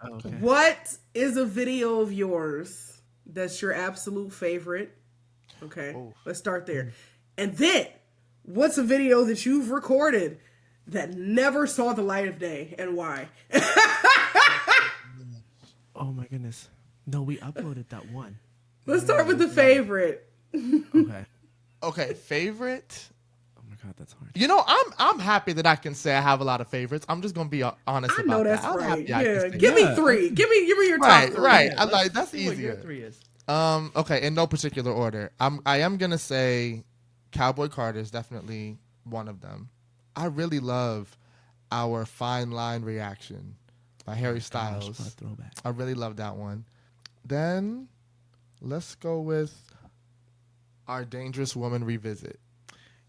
Okay. What is a video of yours that's your absolute favorite? Okay, let's start there. And then, what's a video that you've recorded that never saw the light of day, and why? Oh my goodness. No, we uploaded that one. Let's start with the favorite. Okay. Okay, favorite? Oh my God, that's hard. You know, I'm happy that I can say I have a lot of favorites. I'm just gonna be honest I about know that's that. I'm right. happy I can Yeah, say give that. me three. Give me your top three. Right. Yeah, I'm like, that's see what your easier. 3 is. Okay, in no particular order. I am gonna say Cowboy Carter is definitely one of them. I really love our Fine Line reaction by Harry Styles. Gosh, what a throwback. I really love that one. Then let's go with our Dangerous Woman revisit.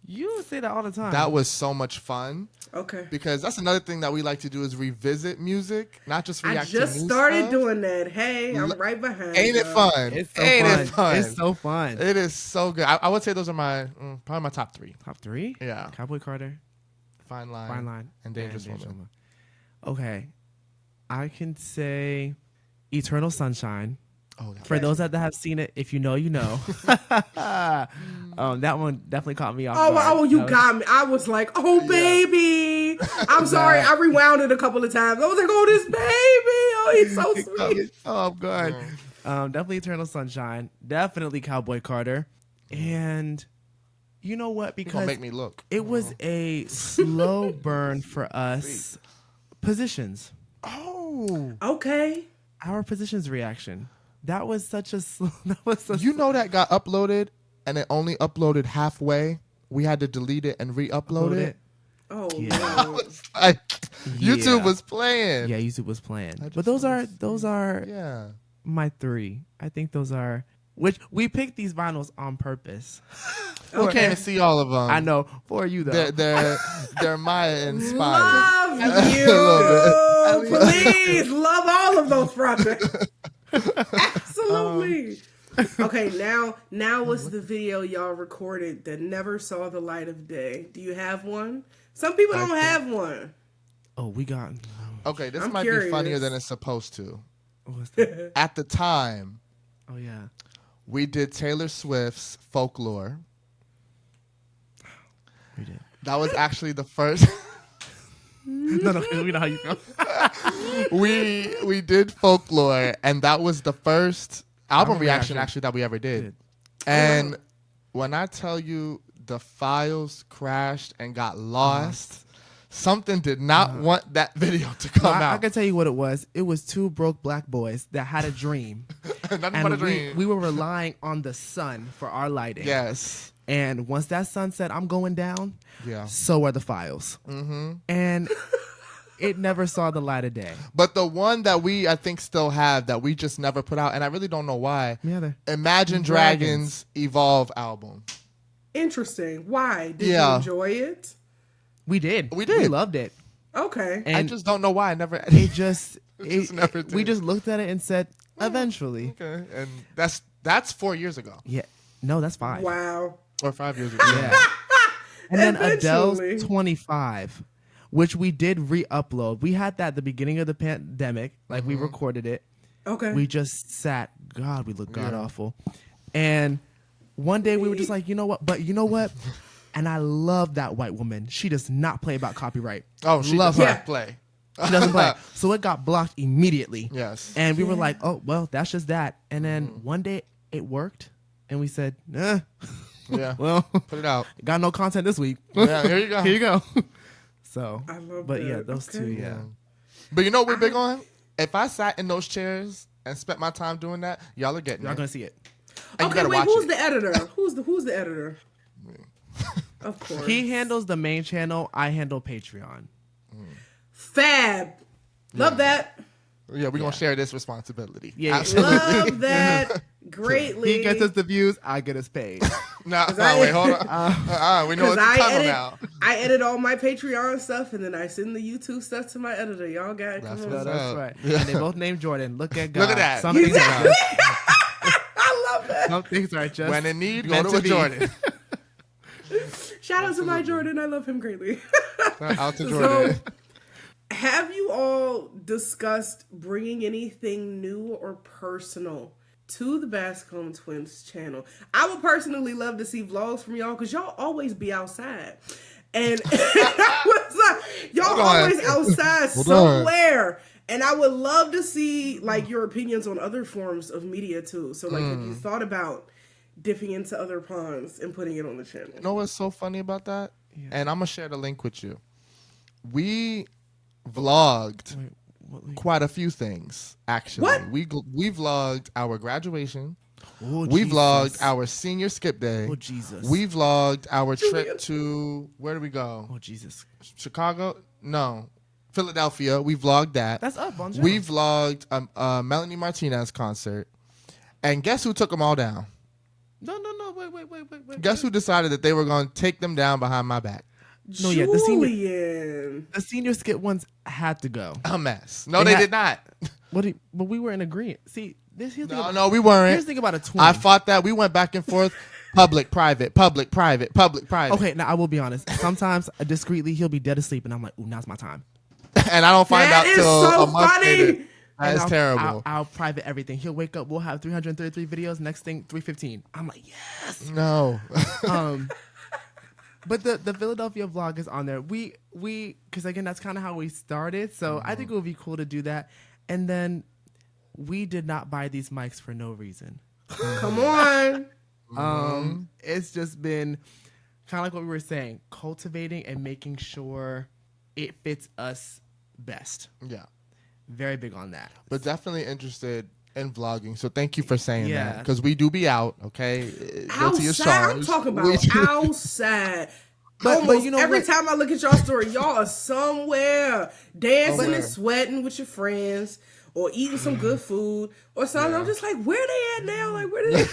You say that all the time. That was so much fun. Okay. Because that's another thing that we like to do is revisit music, not just react to new I just started stuff. doing that. Hey, I'm right behind. Ain't it fun? It's so Ain't fun. it fun? It's so fun. It is so good. I would say those are my probably my top 3. Top 3? Yeah. Cowboy Carter, Fine Line, Fine Line, and Dangerous Woman. Okay. I can say Eternal Sunshine. Oh, For those that have seen it, if you know, you know. That one definitely caught me off guard. Oh, you got me. I was like, oh, baby. I'm sorry. I rewound it a couple of times. I was like, oh, this baby. Oh, he's so sweet. Oh, I'm good. Definitely Eternal Sunshine. Definitely Cowboy Carter. And you know what? You're Because gonna make me look. it was a slow burn for us. Positions. Oh. Okay. Our positions reaction. That was such a slow. You know that got uploaded and it only uploaded halfway. We had to delete it and re-upload it. Oh, Yeah. no. YouTube was playing. Yeah, YouTube was playing. But those are Yeah. my 3. I think those are which we picked these vinyls on purpose. We can't even see all of them. I know for you though. They're Maya inspired. Love you. Please love all of those projects. Absolutely. Okay, now what's the video y'all recorded that never saw the light of day? Do you have one? Some people don't have one. Oh, we got. Okay, this I'm might curious. be funnier than it's supposed to. What's that? At the time, Oh yeah. we did Taylor Swift's Folklore. We did. That was actually the first. No, we know how you feel. we did Folklore, and that was the first album reaction reaction. actually that we ever did. Did. And when I tell you the files crashed and got lost, something did not want that video to come I out. can tell you what it was. It was 2 broke black boys that had a dream. Nothing And but a dream. we were relying on the sun for our lighting. Yes. And once that sun said, I'm going down, Yeah. so are the files. Mm-hmm. And it never saw the light of day. But the one that I think still have that we just never put out, and I really don't know why. Yeah, Imagine Dragons Evolve album. Interesting. Why? Did Yeah. you enjoy it? We did. We did. We loved it. Okay. And I just don't know why I never. it just, never we did. just looked at it and said, eventually. Okay, and that's 4 years ago Yeah. No, that's 5. Wow. or 5 years ago. Yeah. And then Eventually. Adele's 25, which we did re-upload. We had that at the beginning of the pandemic. Like, we recorded it. Okay. We just sat. God, we looked god awful. And one day we were just like, you know what? But you know what? And I love that white woman. She does not play about copyright. Oh, she love does her. not play. She doesn't play. So it got blocked immediately. Yes. And we were like, oh, well, that's just that. And then one day it worked. And we said, Yeah. well, Put it out. got no content this week. Yeah, here you go. Here you go. So, I love but that. yeah, those Okay. two, yeah. But you know what we're big on? If I sat in those chairs and spent my time doing that, y'all are getting Y'all it. gonna see it. And you Okay, better wait. watch Who's it. the editor? Who's the editor? Of course. He handles the main channel. I handle Patreon. Fab. Love that. Yeah, we're going to share this responsibility. Yeah. Absolutely. Love that greatly. He gets us the views. I get us paid. No, I- wait, hold on. We know it's a tunnel now. I edit all my Patreon stuff and then I send the YouTube stuff to my editor. Y'all got it. That's Come No, on. what's that's up. right. Yeah. And they both named Jordan. Look at God. Look at that. Some things Exactly. are, I love that. some things are just When in need, go meant to a be. Jordan. Shout out to my Jordan. I love him greatly. Out to Jordan. So, have you all discussed bringing anything new or personal to the Bascome Twins channel? I would personally love to see vlogs from y'all because y'all always be outside. And y'all Hold on. always outside Hold on. somewhere. And I would love to see like your opinions on other forms of media too. So like have you thought about dipping into other ponds and putting it on the channel? You know what's so funny about that? And I'm going to share the link with you. We vlogged Wait, what, like- quite a few things, actually. What? We vlogged our graduation. Oh, We Jesus. vlogged our senior skip day. Oh, Jesus. We vlogged our Julia. trip to, where did we go? Oh, Jesus. Chicago? No. Philadelphia. We vlogged that. That's up on We vlogged a Melanie Martinez concert. And guess who took them all down? No. Wait. Guess who decided that they were going to take them down behind my back? No, yeah, the senior- Julian. The senior skit ones had to go. A mess. No, They they had- did not. But we were in agreement. See, here's the thing about- No, we weren't. Here's the thing about a twin. I fought that. We went back and forth. Public, private, public, private, public, private. Okay, now I will be honest. Sometimes discreetly he'll be dead asleep, and I'm like, "Ooh, now's my time." And I don't find That out is till so a month funny. later. That And is I'll- terrible. I'll private everything. He'll wake up. We'll have 333 videos. Next thing, 315. I'm like, yes. No. But the Philadelphia vlog is on there. We because again that's kind of how we started. So I think it would be cool to do that. And then we did not buy these mics for no reason. Come on. It's just been kind of like what we were saying, cultivating and making sure it fits us best. Yeah. Very big on that. But definitely interested in vlogging. So thank you for saying Yeah. that. Because we do be out, okay? Go to your Outside, I'm shows. talking We about do- outside. But Almost you know every what? time I look at y'all story, y'all are somewhere dancing Somewhere. and sweating with your friends or eating some good food or something. I'm just like, where they at now? Like, where they?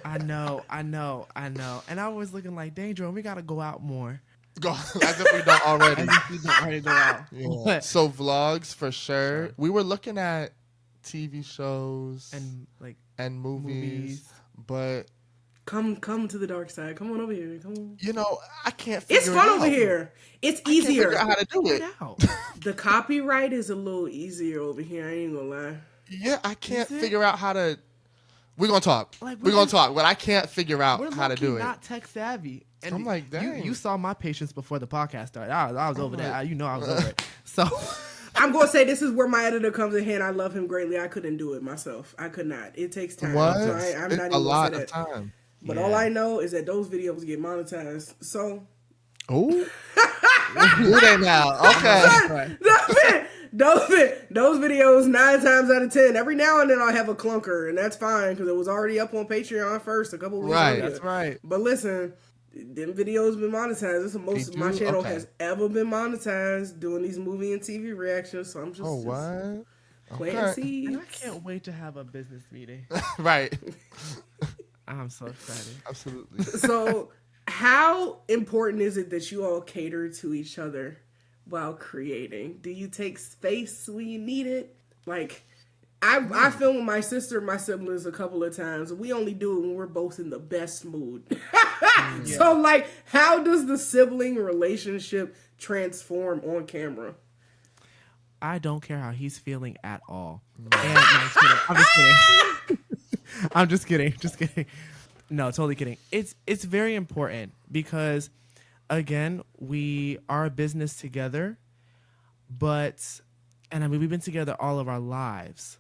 I know. And I was looking like, dang, Jordan, we got to go out more. Go, as if we don't already. As if we don't already go out. Yeah. But- So vlogs for sure. We were looking at TV shows and like and movies, movies. but Come to the dark side. Come on over here. Come on. you know, I can't figure It's it fun out. over here. It's I can't easier. figure out how to do get it. out. The copyright is a little easier over here. I ain't gonna lie. Yeah, I can't Is it? figure out how to. We're gonna talk. Like, we're gonna talk, but I can't figure We're out how to low-key do it. not tech savvy. And I'm like, dang. You saw my patience before the podcast started. I was over that. You know I was over it. So I'm gonna say this is where my editor comes in hand. I love him greatly. I couldn't do it myself. I could not. It takes time. What? So I'm It's not a even lot gonna of say that. time. But Yeah. all I know is that those videos get monetized. So Oh, who they now? Okay. right. those videos 9 times out of 10. Every now and then I'll have a clunker, and that's fine because it was already up on Patreon first a couple weeks Right. earlier. That's right. But listen, them videos been monetized. This is the most They my do? channel Okay. has ever been monetized doing these movie and TV reactions. So I'm just, Oh, what? planting Okay. seeds. And I can't wait to have a business meeting. Right. I'm so excited. Absolutely. So How important is it that you all cater to each other while creating? Do you take space when you need it? Like, I film with my sister and my siblings a couple of times. We only do it when we're both in the best mood. So, like, how does the sibling relationship transform on camera? I don't care how he's feeling at all. And, no, I'm just kidding. I'm just kidding. Just kidding. No, totally kidding. It's very important because, again, we are a business together, but, and I mean, we've been together all of our lives.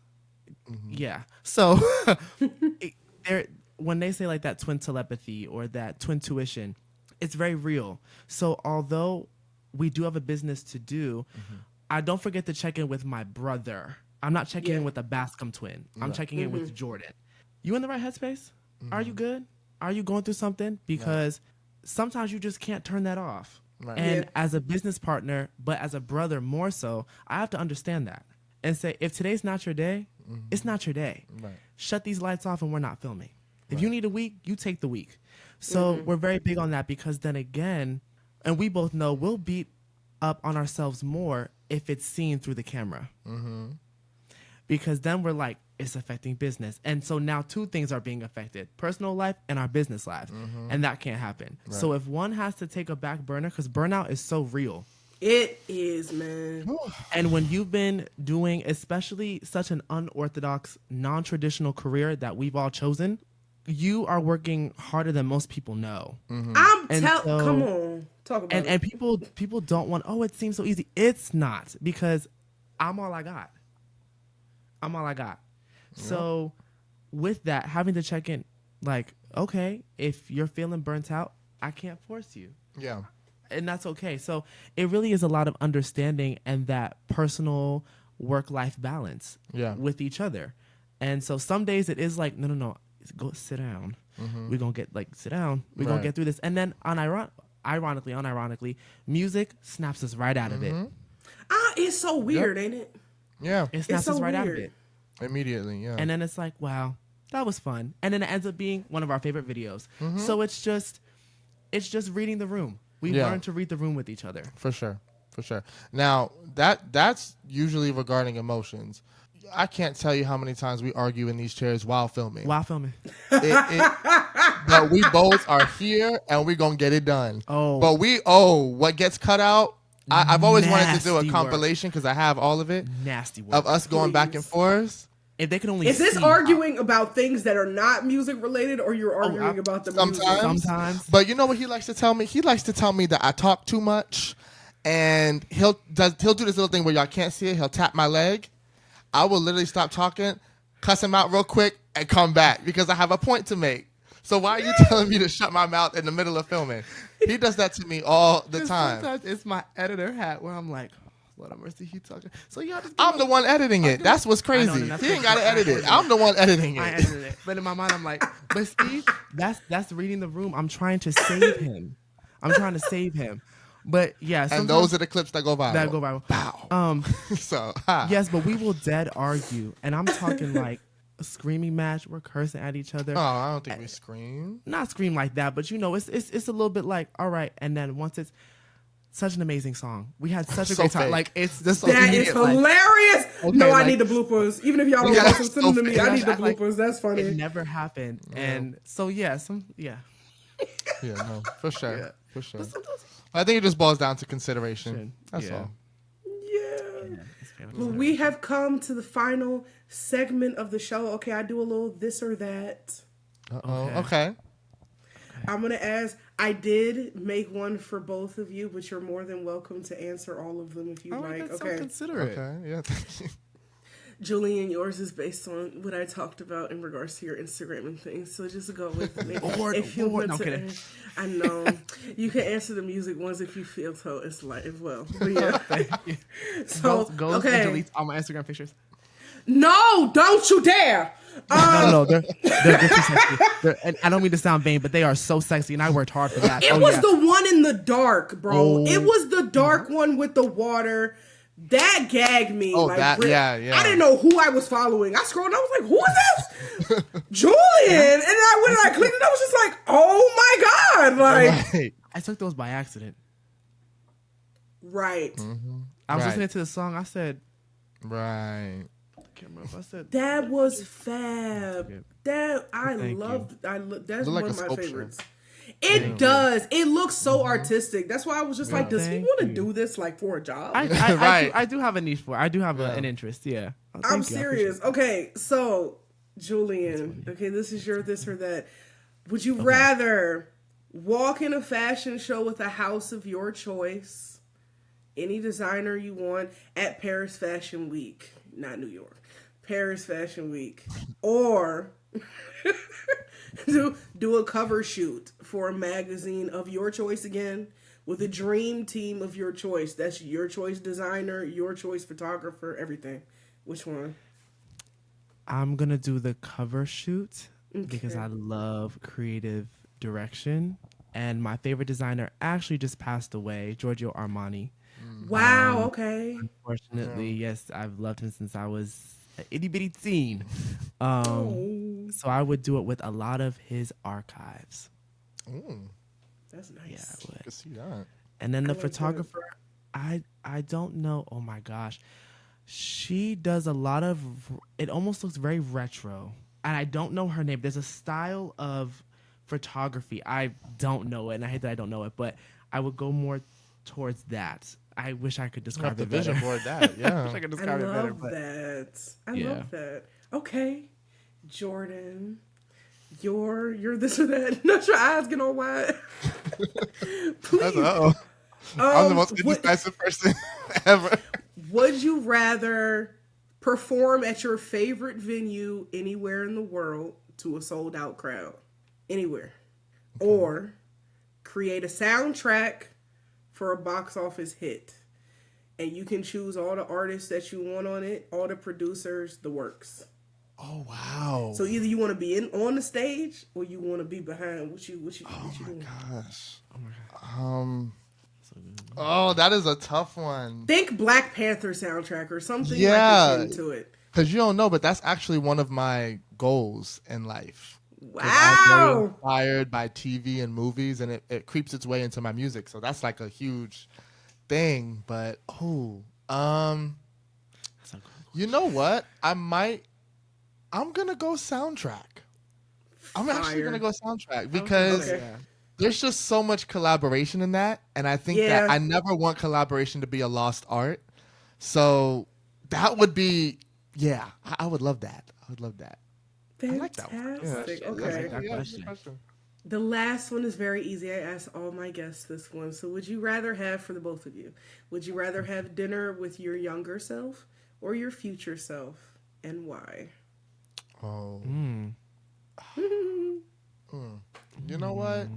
Yeah. So when they say like that twin telepathy or that twin tuition, it's very real. So although we do have a business to do, I don't forget to check in with my brother. I'm not checking in with a Bascome twin. I'm checking in with Jordan. You in the right headspace? Are you good? Are you going through something? Because sometimes you just can't turn that off. Right. And as a business partner, but as a brother more so, I have to understand that and say, if today's not your day, it's not your day. Right. Shut these lights off and we're not filming. If you need a week, you take the week. So we're very big on that because then again, and we both know we'll beat up on ourselves more if it's seen through the camera. Because then we're like, it's affecting business. And so now two things are being affected, personal life and our business lives. And that can't happen. Right. So if one has to take a back burner, because burnout is so real. It is, man. And when you've been doing especially such an unorthodox, non-traditional career that we've all chosen, you are working harder than most people know. Come on. Talk about it. And people don't want, oh, it seems so easy. It's not, because I'm all I got. So with that, having to check in, like, okay, if you're feeling burnt out, I can't force you. Yeah. And that's okay. So it really is a lot of understanding and that personal work-life balance with each other. And so some days it is like, no, go sit down. We're going to sit down. We're going to get through this. And then unironically, music snaps us right out of it. It's so weird, ain't it? Yeah. It snaps us right out of it. Immediately, yeah. And then it's like, wow, that was fun. And then it ends up being one of our favorite videos. So it's just reading the room. We learn to read the room with each other. For sure. Now, that's usually regarding emotions. I can't tell you how many times we argue in these chairs while filming. But we both are here and we're going to get it done. Oh. But what gets cut out, I've always wanted to do a compilation because I have all of it. Nasty work. Of us going back and forth. If they could only Is this arguing about things that are not music related, or you're arguing about the music? Sometimes. But you know what he likes to tell me? He likes to tell me that I talk too much, and he'll do this little thing where y'all can't see it. He'll tap my leg. I will literally stop talking, cuss him out real quick, and come back because I have a point to make. So why are you telling me to shut my mouth in the middle of filming? He does that to me all the time. Sometimes it's my editor hat where I'm like, Lord have mercy, he talking. So y'all just I'm the one editing it. That's what's crazy. He ain't got to edit it. I'm the one editing it. I edited it. But in my mind, I'm like, but Steve, that's reading the room. I'm trying to save him. But yeah. And those are the clips that go viral. Bow. Yes, but we will dead argue. And I'm talking like a screaming match. We're cursing at each other. Oh, I don't think we scream. Not scream like that, but it's a little bit like, all right. And then once it's such an amazing song. We had such a great time. Fake. Like it's just that is hilarious. Okay, no, I need the bloopers. Even if y'all don't want to send them to me, I need the bloopers. That's funny. It never happened. And so Yeah, no, for sure. For sure. I think it just boils down to consideration. That's all. Yeah. Well, we have come to the final segment of the show. Okay, I do a little this or that. Okay. I'm going to ask, I did make one for both of you, but you're more than welcome to answer all of them if you like. That's so considerate. Okay, yeah, thank you. Julian, yours is based on what I talked about in regards to your Instagram and things. So just go with me. I know. You can answer the music ones if you feel so. It's like as well. But yeah. Thank you. So and delete all my Instagram pictures. No, don't you dare. No, they're too sexy. And I don't mean to sound vain, but they are so sexy, and I worked hard for that. It was the one in the dark, bro. It was the dark one with the water. That gagged me. Oh, like, yeah. I didn't know who I was following. I scrolled and I was like, who is this? Julian. And then I clicked and I was just like, oh my God. Like, Right. I took those by accident. Right. Mm-hmm. I was listening to the song. I said, Right. I can't remember if I said That was fab. That I Thank loved. That's Look one like of a my sculpture. favorites. It does. It looks so artistic. That's why I was just like, does he Thank want to you. do this like for a job? I do have a niche for it. I do have an interest. Yeah. Oh, I'm thank you. I serious. Okay, so Julian. Okay, this is your this or that. Would you rather walk in a fashion show with a house of your choice, any designer you want, at Paris Fashion Week, not New York, Paris Fashion Week, or do a cover shoot for a magazine of your choice again with a dream team of your choice? That's your choice designer, your choice photographer, everything. Which one? I'm gonna do the cover shoot because I love creative direction, and my favorite designer actually just passed away, Giorgio Armani. Wow. Okay. Unfortunately, yes, I've loved him since I was an itty bitty teen. So I would do it with a lot of his archives. That's nice. Yeah, I would. I can see that. And then the like that. photographer, I don't know. Oh my gosh, she does a lot of. It almost looks very retro, and I don't know her name. There's a style of photography I don't know it, and I hate that I don't know it, but I would go more towards that. I wish I could describe The it better. vision board that. Yeah. I wish I could I describe it better, love but that. I Yeah. love that. Okay, Jordan, you're this or that. Not your eyes get all wide. Please. I'm the most indecisive person ever. Would you rather perform at your favorite venue anywhere in the world to a sold out crowd, anywhere, or create a soundtrack for a box office hit, and you can choose all the artists that you want on it, all the producers, the works? Oh wow. So either you want to be on the stage or you want to be behind. What you doing? Gosh. Oh, that is a tough one. Think Black Panther soundtrack or something Yeah. like akin to it. Because you don't know, but that's actually one of my goals in life. 'Cause I'm very Wow. inspired by TV and movies, and it creeps its way into my music. So that's like a huge thing. But you know what? I'm gonna go soundtrack. I'm actually Fire. gonna go soundtrack because Okay. there's just so much collaboration in that, and I think Yeah. that I never want collaboration to be a lost art. So that would be, I would love that. I would love that. I like that one. Fantastic. Yeah, Okay. that yeah, question. good question. The last one is very easy. I ask all my guests this one. So would you rather have, for the both of you, would you rather have dinner with your younger self or your future self, and why? Oh. You know what?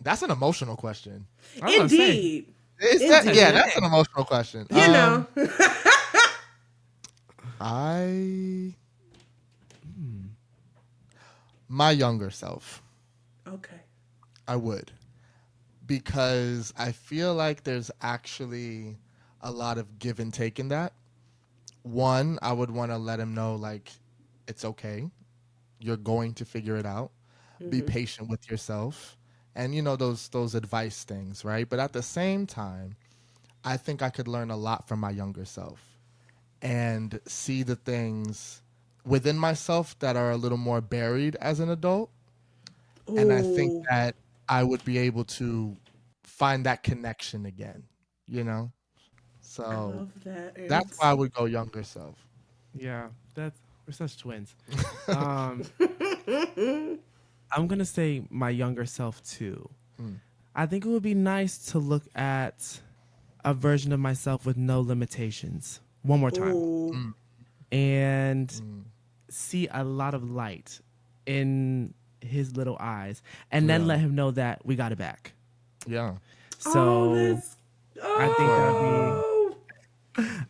That's an emotional question. Indeed. Is that, yeah, that's an emotional question. You know. My younger self, Okay. I would. Because I feel like there's actually a lot of give and take in that. One, I would want to let him know, like, it's okay. You're going to figure it out. Be patient with yourself. And, you know, those advice things, right? But at the same time, I think I could learn a lot from my younger self and see the things within myself that are a little more buried as an adult. Ooh. And I think that I would be able to find that connection again, you know? So I love that. And that's why I would go younger self. Yeah, we're such twins. I'm gonna say my younger self too. I think it would be nice to look at a version of myself with no limitations one more time. Ooh. And see a lot of light in his little eyes, and then let him know that we got it back. Yeah. So Oh.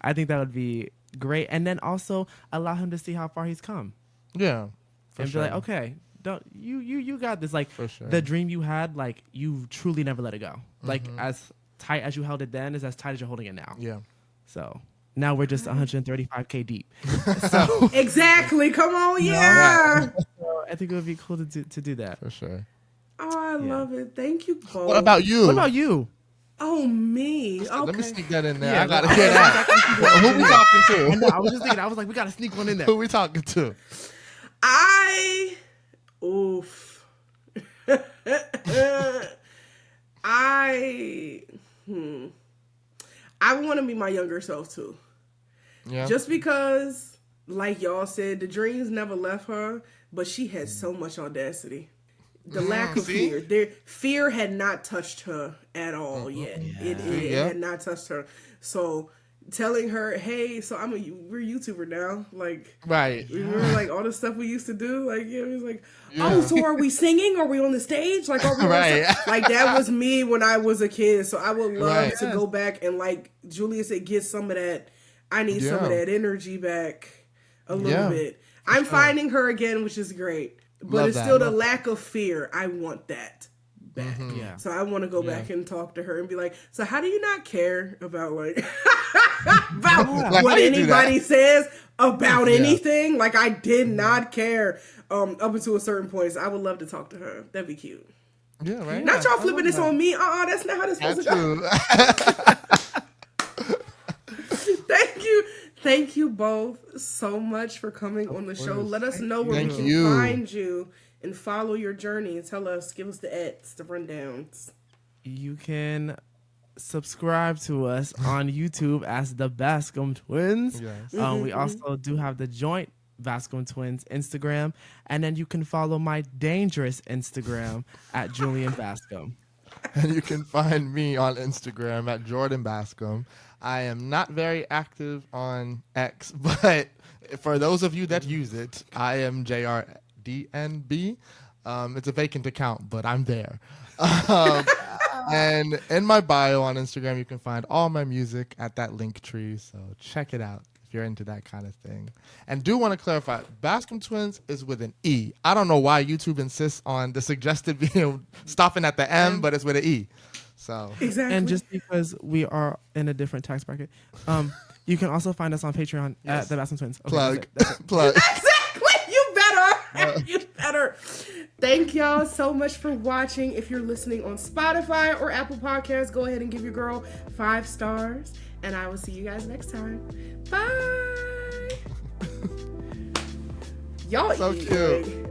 I think that would be great, and then also allow him to see how far he's come, Yeah. For and sure. be like, okay, don't you got this. Like For sure. the dream you had, like you truly never let it go. Like as tight as you held it then is as tight as you're holding it now. Yeah. So now we're just 135K deep. So Exactly. Come on, yeah. so I think it would be cool to do that. For sure. Oh, I love it. Thank you both. What about you? What about you? Oh, me. Okay. Let me sneak that in there. Yeah, I gotta hear that. Who we talking I to? know. I was just thinking. I was like, we gotta sneak one in there. Who we talking to? Oof. I want to be my younger self too. Yeah. Just because, like y'all said, the dreams never left her, but she had so much audacity. The lack of fear had not touched her at all yet. It had not touched her. So telling her, hey, so we're YouTuber now. Like, right. Remember like all the stuff we used to do? Like, it was like, oh, so are we singing? Are we on the stage? Like, are we right. Like, that was me when I was a kid. So I would love to go back and, like Julia said, get some of that. I need some of that energy back a little bit. I'm finding her again, which is great. But Love it's that. still the lack of fear. I want that back. Yeah. So I want to go back and talk to her and be like, so how do you not care about like what anybody says about anything? Like, I did not care up until a certain point. So I would love to talk to her. That'd be cute. Yeah, right. Not y'all flipping this on me. That's not how this supposed to go. Thank you both so much for coming on the show. Let us know where we can find you and follow your journey and give us the rundowns. You can subscribe to us on YouTube as the Bascome Twins. Yes. We also do have the joint Bascome Twins Instagram, and then you can follow my dangerous Instagram at Julian Bascome. And you can find me on Instagram at Jordan Bascome. I am not very active on X, but for those of you that use it, I am JRDNB. It's a vacant account, but I'm there. And in my bio on Instagram, you can find all my music at that link tree. So check it out if you're into that kind of thing. And do want to clarify, Bascome Twins is with an E. I don't know why YouTube insists on the suggested being stopping at the M, but it's with an E. So exactly. And just because we are in a different tax bracket, you can also find us on Patreon at the Bascome Twins. Okay, that's it. Plug. Exactly. You better. Thank y'all so much for watching. If you're listening on Spotify or Apple Podcasts, go ahead and give your girl 5 stars. And I will see you guys next time. Bye. Y'all so eat, cute.